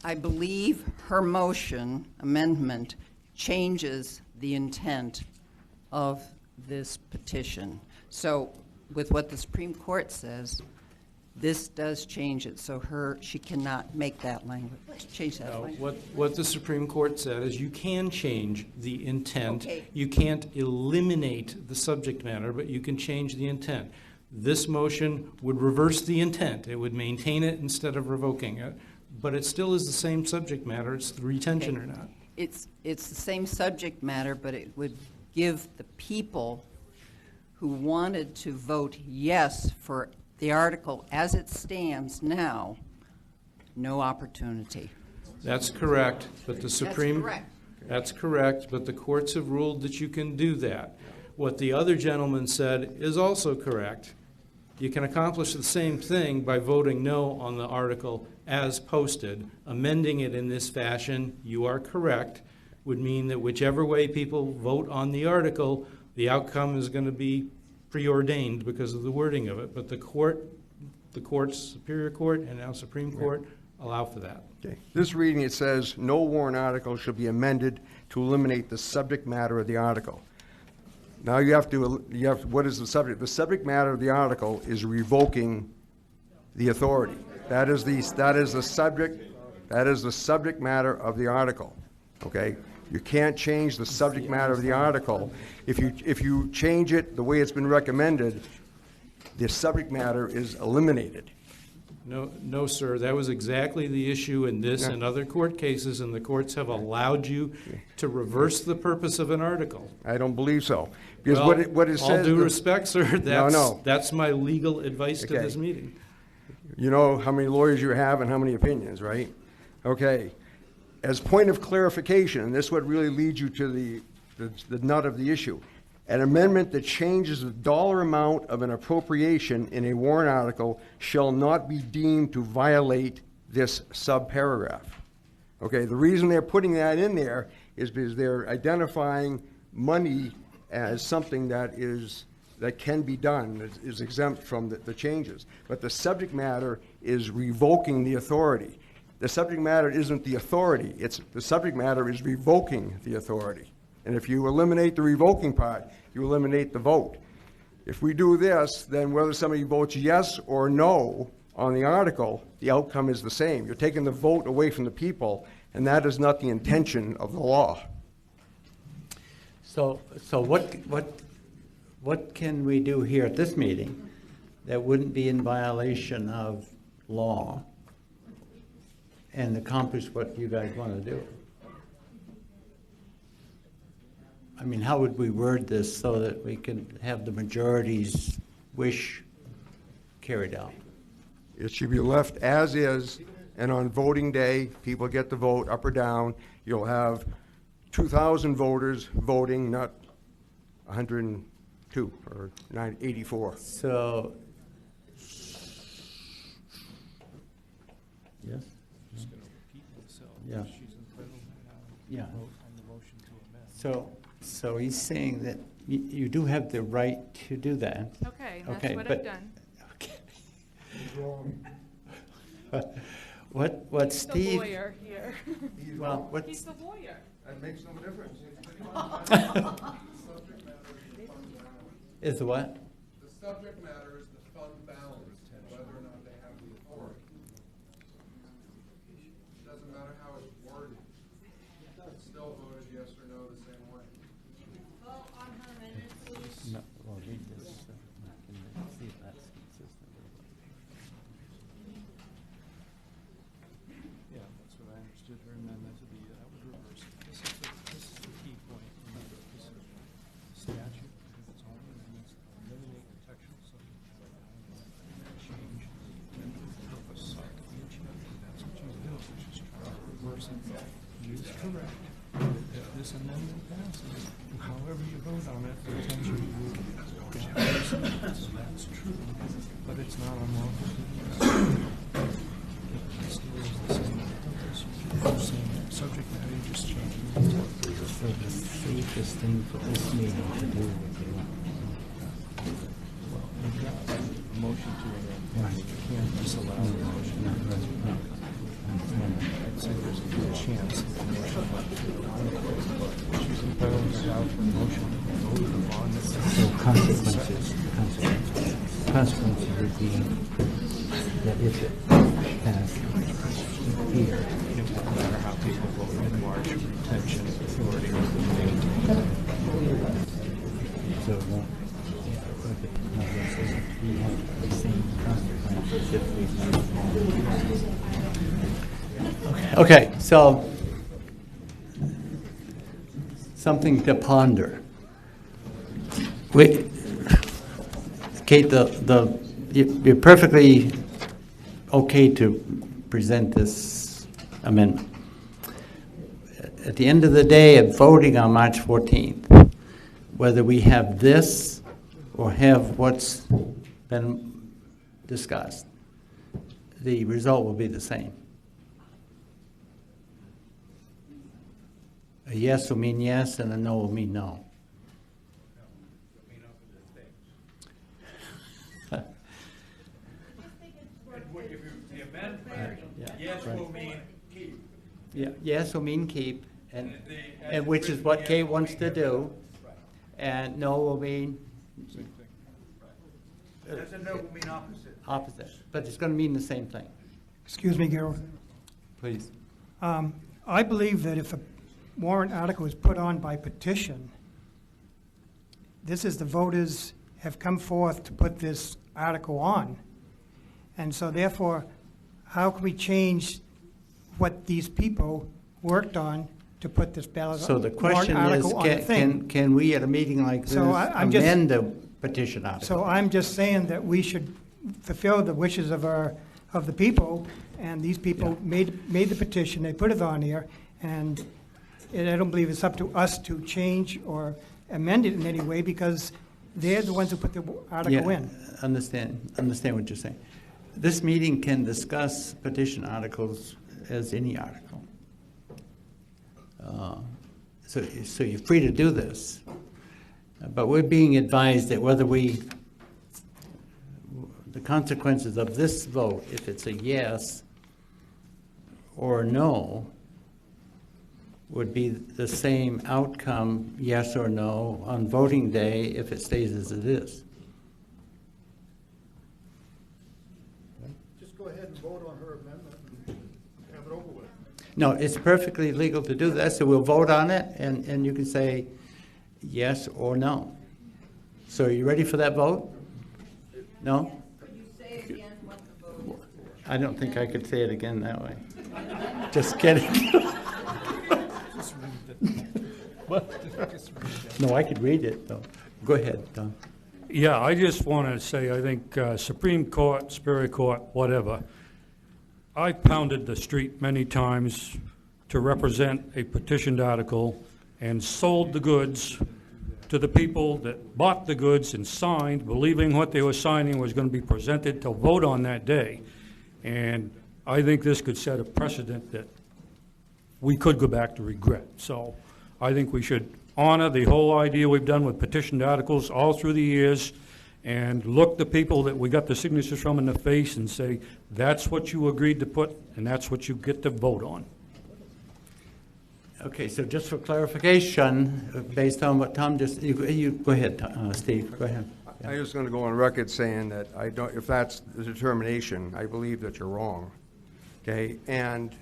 I believe her motion, amendment, changes the intent of this petition. So with what the Supreme Court says, this does change it. So she cannot make that language, change that No, language. what the Supreme Court said is you can change the intent. Okay. You can't eliminate the subject matter, but you can change the intent. This motion would reverse the intent. It would maintain it instead of revoking it, but it still is the same subject matter. It's the retention or not. It's the same subject matter, but it would give the people who wanted to vote yes for the article as it stands now no opportunity. That's correct, but the Supreme... correct. That's correct, but the courts have ruled that you can do that. What the other gentleman said is also correct. You can accomplish the same thing by voting no on the article as posted. Amending it in this fashion, you are correct, would mean that whichever way people vote on the article, the outcome is going to be preordained because of the wording of it. But the courts, Superior Court and now Supreme Court, allow for that. Okay. This reading, it says, no warrant article should be amended to eliminate the subject matter of the article. Now what is the subject? The subject matter of the article is revoking the authority. That is the subject matter of the article. Okay? You can't change the subject matter of the article. If you change it the way it's been recommended, the subject matter is eliminated. No, sir. That was exactly the issue in this and other court cases, and the courts have allowed you to reverse the purpose of an article. I don't believe so. Because Well, what it says... all due respect, sir, No. that's my legal advice to Okay. this meeting. You know how many lawyers you have and how many opinions, right? Okay. As point of clarification, and this is what really leads you to the nut of the issue, an amendment that changes the dollar amount of an appropriation in a warrant article shall not be deemed to violate this subparagraph. Okay, the reason they're putting that in there is because they're identifying money as something that can be done, that is exempt from the changes. But the subject matter is revoking the authority. The subject matter isn't the authority. The subject matter is revoking the authority. And if you eliminate the revoking part, you eliminate the vote. If we do this, then whether somebody votes yes or no on the article, the outcome is the same. You're taking the vote away from the people, and that is not the intention of the law. So what can we do here at this meeting that wouldn't be in violation of law and accomplish what you guys want to do? I mean, how would we word this so that we can have the majority's wish carried out? It should be left as is, and on voting day, people get to vote up or down. You'll have 2,000 voters voting, not 102 or 84. So, yes? Just going to repeat myself. Yeah. She's entitled to Yeah. vote on the motion to amend. So he's saying that you do have the right to do that. Okay, that's Okay, what but- I've done. What He's the Steve? lawyer here. Well, what He's the lawyer. That makes no difference. is the what? The subject matter is the fund balance, whether or not they have the authority. It doesn't matter how it's worded. It's still voted yes or no the same way. No, well, read this. Can see if that's consistent with what. Yeah, that's what I understood her amendment to be. That would reverse it. This is the key point. Remember, this is statute, because it's only an It is correct that this amendment passes. However you vote on it, potentially you will get so that's true, but it's not unlawful to do that. It still is the same purpose. You're saying that subject matter, you're just changing the details. So the safest thing for this meeting to do would be Well, you've got a motion to amend. You can't disallow the motion. I'd say there's a good chance that the motion might fail. She's entitled to doubt the motion and vote upon this. So consequences would be that if it passed here, It won't matter how people vote in March, retention of authority will be maintained. so it won't, if it, no, we have the same consequences if we. Okay, so something to ponder. Kate, you're perfectly okay to present this amendment. At the end of the day, of voting on March 14th, whether we have this or have what's been discussed, the result will be the same. A yes will mean yes, and a no will mean no. Yes will mean keep. Yeah, yes will mean keep, and which is what Kate wants to do, and no will mean As a no will mean opposite. opposite, but it's going to mean the same thing. Excuse me, Gary. Please. I believe that if a warrant article is put on by petition, this is the voters have come forth to put this article on. And so therefore, how can we change what these people worked on to put this ballot So the warrant question is, article on the thing? can we at a meeting like this So I'm just- amend the petition article? So I'm just saying that we should fulfill the wishes of the people, and these people made the petition, they put it on here, and I don't believe it's up to us to change or amend it in any way, because they're the ones who put the article in. Understand what you're saying. This meeting can discuss petition articles as any article. So you're free to do this. But we're being advised that whether the consequences of this vote, if it's a yes or a no, would be the same outcome, yes or no, on voting day if it stays as it is. Just go ahead and vote on her amendment and have it over with. No, it's perfectly legal to do that, so we'll vote on it, and you can say yes or no. So are you ready for that vote? No? Could you say again what the vote is? I don't think I could say it again that way. Just kidding. No, I could read it, though. Go ahead, Don. Yeah, I just want to say, I think Supreme Court, Superior Court, whatever, I've pounded the street many times to represent a petitioned article and sold the goods to the people that bought the goods and signed, believing what they were signing was going to be presented to vote on that day. And I think this could set a precedent that we could go back to regret. So I think we should honor the whole idea we've done with petitioned articles all through the years and look the people that we got the signatures from in the face and say, that's what you agreed to put and that's what you get to vote on. Okay, so just for clarification, based on what Tom just, you go ahead, Steve, go ahead. I was going to go on record saying that I don't, if that's the determination, I believe that you're wrong. Okay, and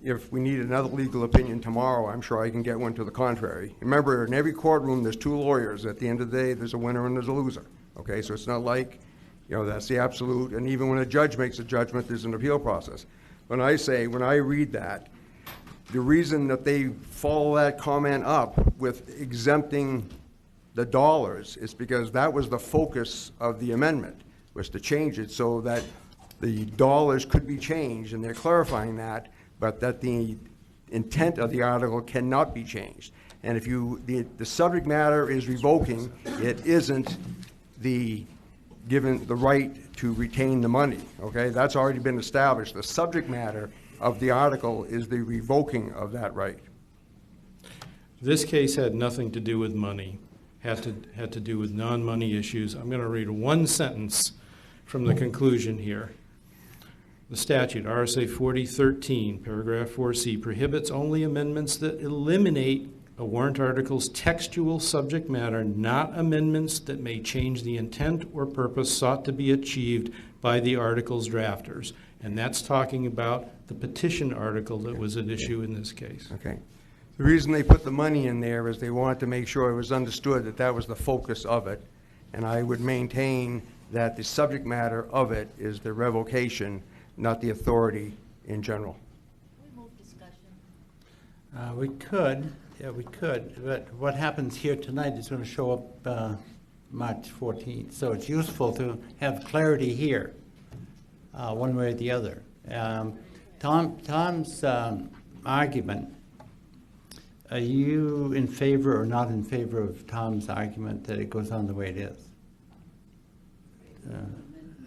if we need another legal opinion tomorrow, I'm sure I can get one to the contrary. Remember, in every courtroom, there's two lawyers. At the end of the day, there's a winner and there's a loser. Okay, so it's not like, that's the absolute, and even when a judge makes a judgment, there's an appeal process. When I read that, the reason that they follow that comment up with exempting the dollars is because that was the focus of the amendment, was to change it so that the dollars could be changed, and they're clarifying that, but that the intent of the article cannot be changed. And if the subject matter is revoking, it isn't given the right to retain the money, okay? That's already been established. The subject matter of the article is the revoking of that right. This case had nothing to do with money, had to do with non-money issues. I'm going to read one sentence from the conclusion here. The statute, RSA 4013, paragraph 4C, prohibits only amendments that eliminate a warrant article's textual subject matter, not amendments that may change the intent or purpose sought to be achieved by the article's drafters. And that's talking about the petition article that was at issue in this case. Okay. The reason they put the money in there is they wanted to make sure it was understood that that was the focus of it. And I would maintain that the subject matter of it is the revocation, not the authority in general. We could, yeah, we could, but what happens here tonight is going to show up March 14th. So it's useful to have clarity here, one way or the other. Tom's argument, are you in favor or not in favor of Tom's argument that it goes on the way it is?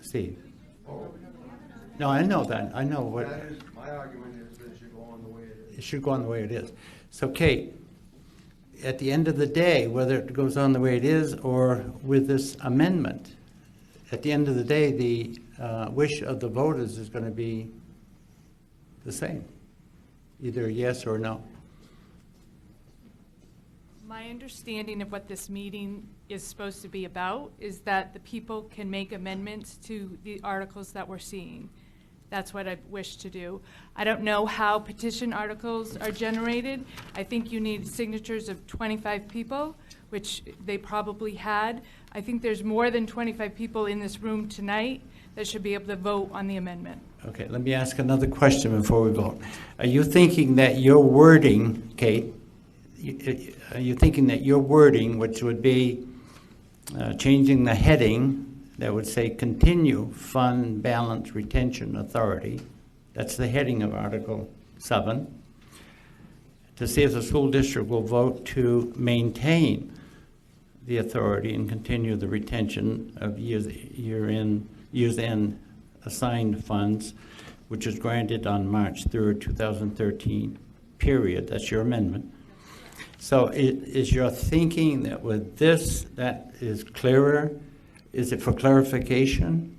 Steve? No, I know that. I know what. My argument is that it should go on the way it is. It should go on the way it is. So, Kate, at the end of the day, whether it goes on the way it is or with this amendment, at the end of the day, the wish of the voters is going to be the same, either yes or no. My understanding of what this meeting is supposed to be about is that the people can make amendments to the articles that we're seeing. That's what I wish to do. I don't know how petition articles are generated. I think you need signatures of 25 people, which they probably had. I think there's more than 25 people in this room tonight that should be able to vote on the amendment. Okay, let me ask another question before we vote. Are you thinking that your wording, Kate, are you thinking that your wording, which would be changing the heading that would say continue fund balance retention authority, that's the heading of Article 7, to see if the school district will vote to maintain the authority and continue the retention of years-end assigned funds, which is granted on March 3rd, 2013, period. That's your amendment. So is your thinking that with this, that is clearer? Is it for clarification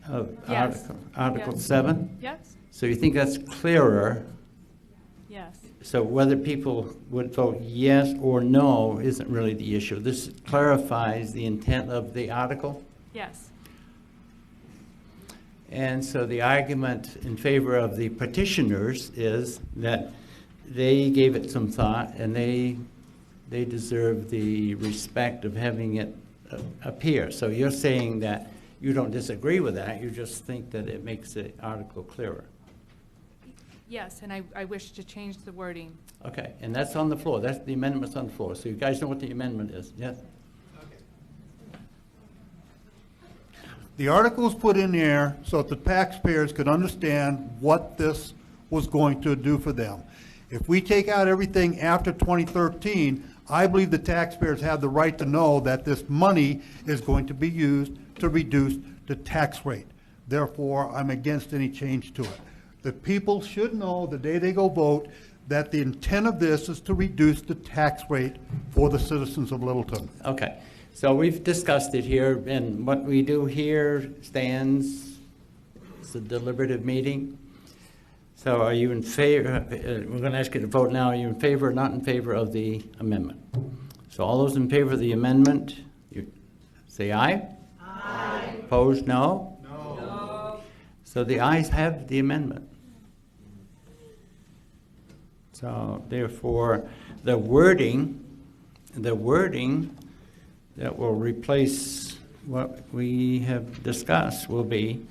of Yes. Article Yes. 7? Yes. So you think that's clearer? Yes. So whether people would vote yes or no isn't really the issue. This clarifies the intent of the article? Yes. And so the argument in favor of the petitioners is that they gave it some thought and they deserve the respect of having it appear. So you're saying that you don't disagree with that, you just think that it makes the article clearer. Yes, and I wish to change the wording. Okay, and that's on the floor. That's the amendment's on the floor. So you guys know what the amendment is, yes? The article was put in there so that the taxpayers could understand what this was going to do for them. If we take out everything after 2013, I believe the taxpayers have the right to know that this money is going to be used to reduce the tax rate. Therefore, I'm against any change to it. The people should know the day they go vote that the intent of this is to reduce the tax rate for the citizens of Littleton. Okay, so we've discussed it here, and what we do here stands. It's a deliberative meeting. So are you in favor, we're going to ask you to vote now, are you in favor or not in favor of the amendment? So all those in favor of the amendment, you say aye? Aye. Opposed, no? No. So the ayes have the amendment. So therefore, the wording that will replace what we have discussed will be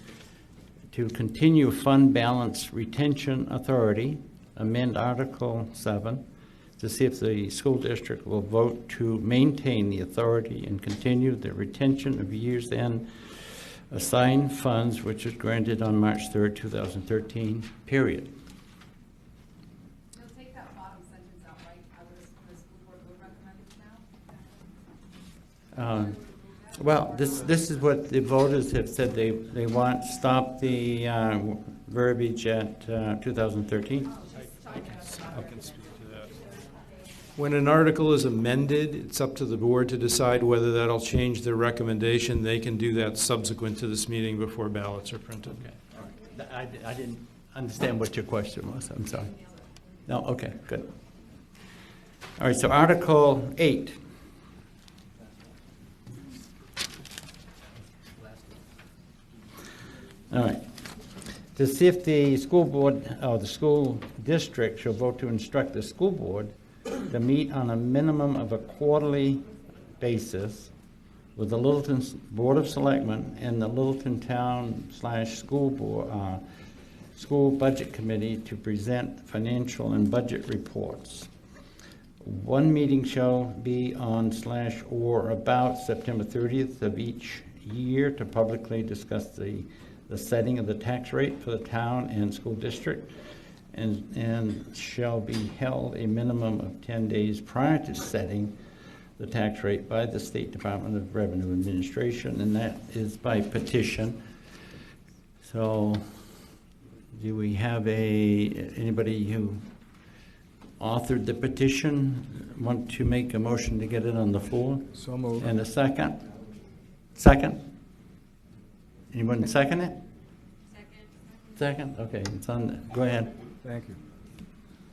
to continue fund balance retention authority, amend Article 7, to see if the school district will vote to maintain the authority and continue the retention of years-end assigned funds, which is granted on March 3rd, 2013, period. Well, this is what the voters have said. They want stop the verbiage at 2013. I can speak to that. When an article is amended, it's up to the board to decide whether that'll change their recommendation. They can do that subsequent to this meeting before ballots are printed. Okay. I didn't understand what your question was. I'm sorry. No, okay, good. All right, so Article 8. All right. To see if the school board, or the school district shall vote to instruct the school board to meet on a minimum of a quarterly basis with the Littleton Board of Selectmen and the Littleton Town/School Board, School Budget Committee to present financial and budget reports. One meeting shall be on / or about September 30th of each year to publicly discuss the setting of the tax rate for the town and school district, and shall be held a minimum of 10 days prior to setting the tax rate by the State Department of Revenue Administration, and that is by petition. So do we have anybody who authored the petition want to make a motion to get it on the floor? So moved. And a second? Second? Anyone second it? Second? Okay, it's on, go ahead. Thank you.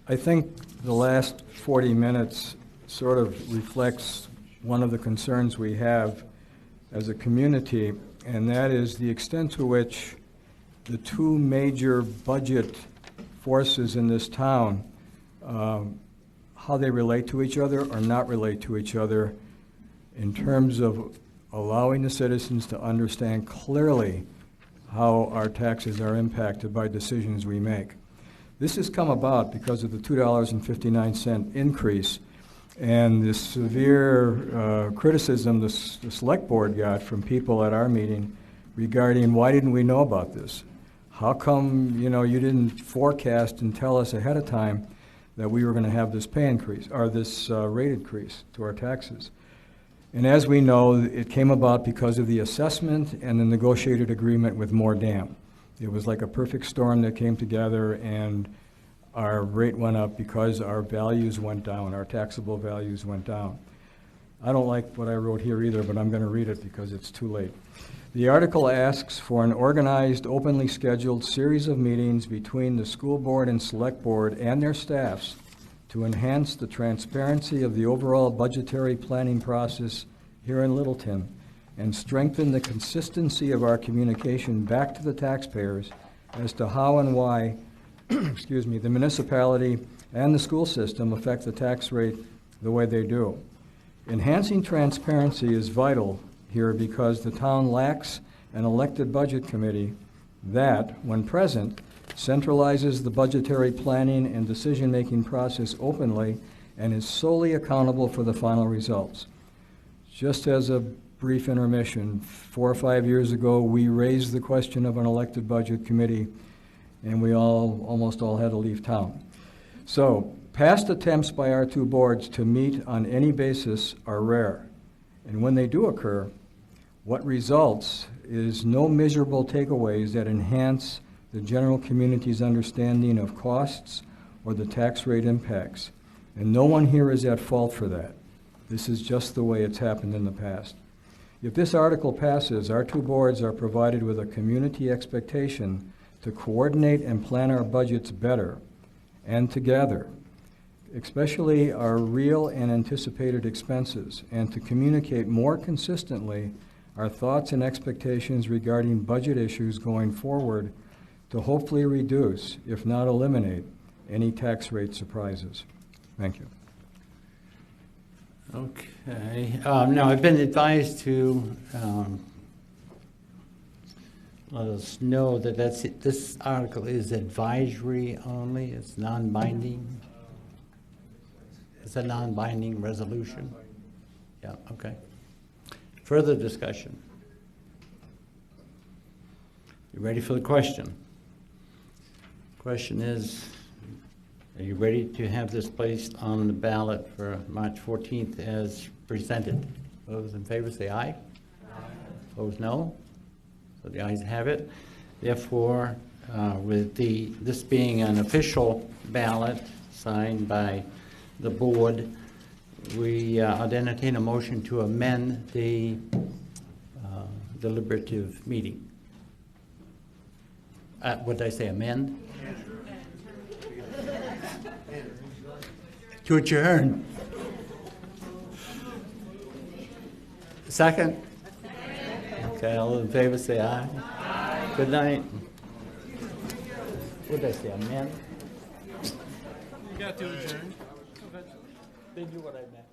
I think the last 40 minutes sort of reflects one of the concerns we have as a community, and that is the extent to which the two major budget forces in this town, how they relate to each other or not relate to each other in terms of allowing the citizens to understand clearly how our taxes are impacted by decisions we make. This has come about because of the $2.59 increase and the severe criticism the select board got from people at our meeting regarding why didn't we know about this? How come, you didn't forecast and tell us ahead of time that we were going to have this pay increase or this rate increase to our taxes? And as we know, it came about because of the assessment and the negotiated agreement with Moore Dam. It was like a perfect storm that came together, and our rate went up because our values went down, our taxable values went down. I don't like what I wrote here either, but I'm going to read it because it's too late. The article asks for an organized, openly scheduled series of meetings between the school board and select board and their staffs to enhance the transparency of the overall budgetary planning process here in Littleton and strengthen the consistency of our communication back to the taxpayers as to how and why the municipality and the school system affect the tax rate the way they do. Enhancing transparency is vital here because the town lacks an elected budget committee that, when present, centralizes the budgetary planning and decision-making process openly and is solely accountable for the final results. Just as a brief intermission, 4 or 5 years ago, we raised the question of an elected budget committee, and we almost all had to leave town. So, past attempts by our two boards to meet on any basis are rare, and when they do occur, what results is no measurable takeaways that enhance the general community's understanding of costs or the tax rate impacts. And no one here is at fault for that. This is just the way it's happened in the past. If this article passes, our two boards are provided with a community expectation to coordinate and plan our budgets better and together, especially our real and anticipated expenses, and to communicate more consistently our thoughts and expectations regarding budget issues going forward to hopefully reduce, if not eliminate, any tax rate surprises. Thank you. Okay. Now, I've been advised to let us know that this article is advisory only. It's non-binding. It's a non-binding resolution. Yeah, okay. Further discussion? You ready for the question? Question is, are you ready to have this placed on the ballot for March 14th as presented? Those in favor say aye. Opposed, no. So the ayes have it. Therefore, with this being an official ballot signed by the board, I'd entertain a motion to amend the deliberative meeting. What did I say, amend? To adjourn. Second? Okay, all in favor say aye. Good night. What did I say, amend? You got to adjourn. They knew what I meant.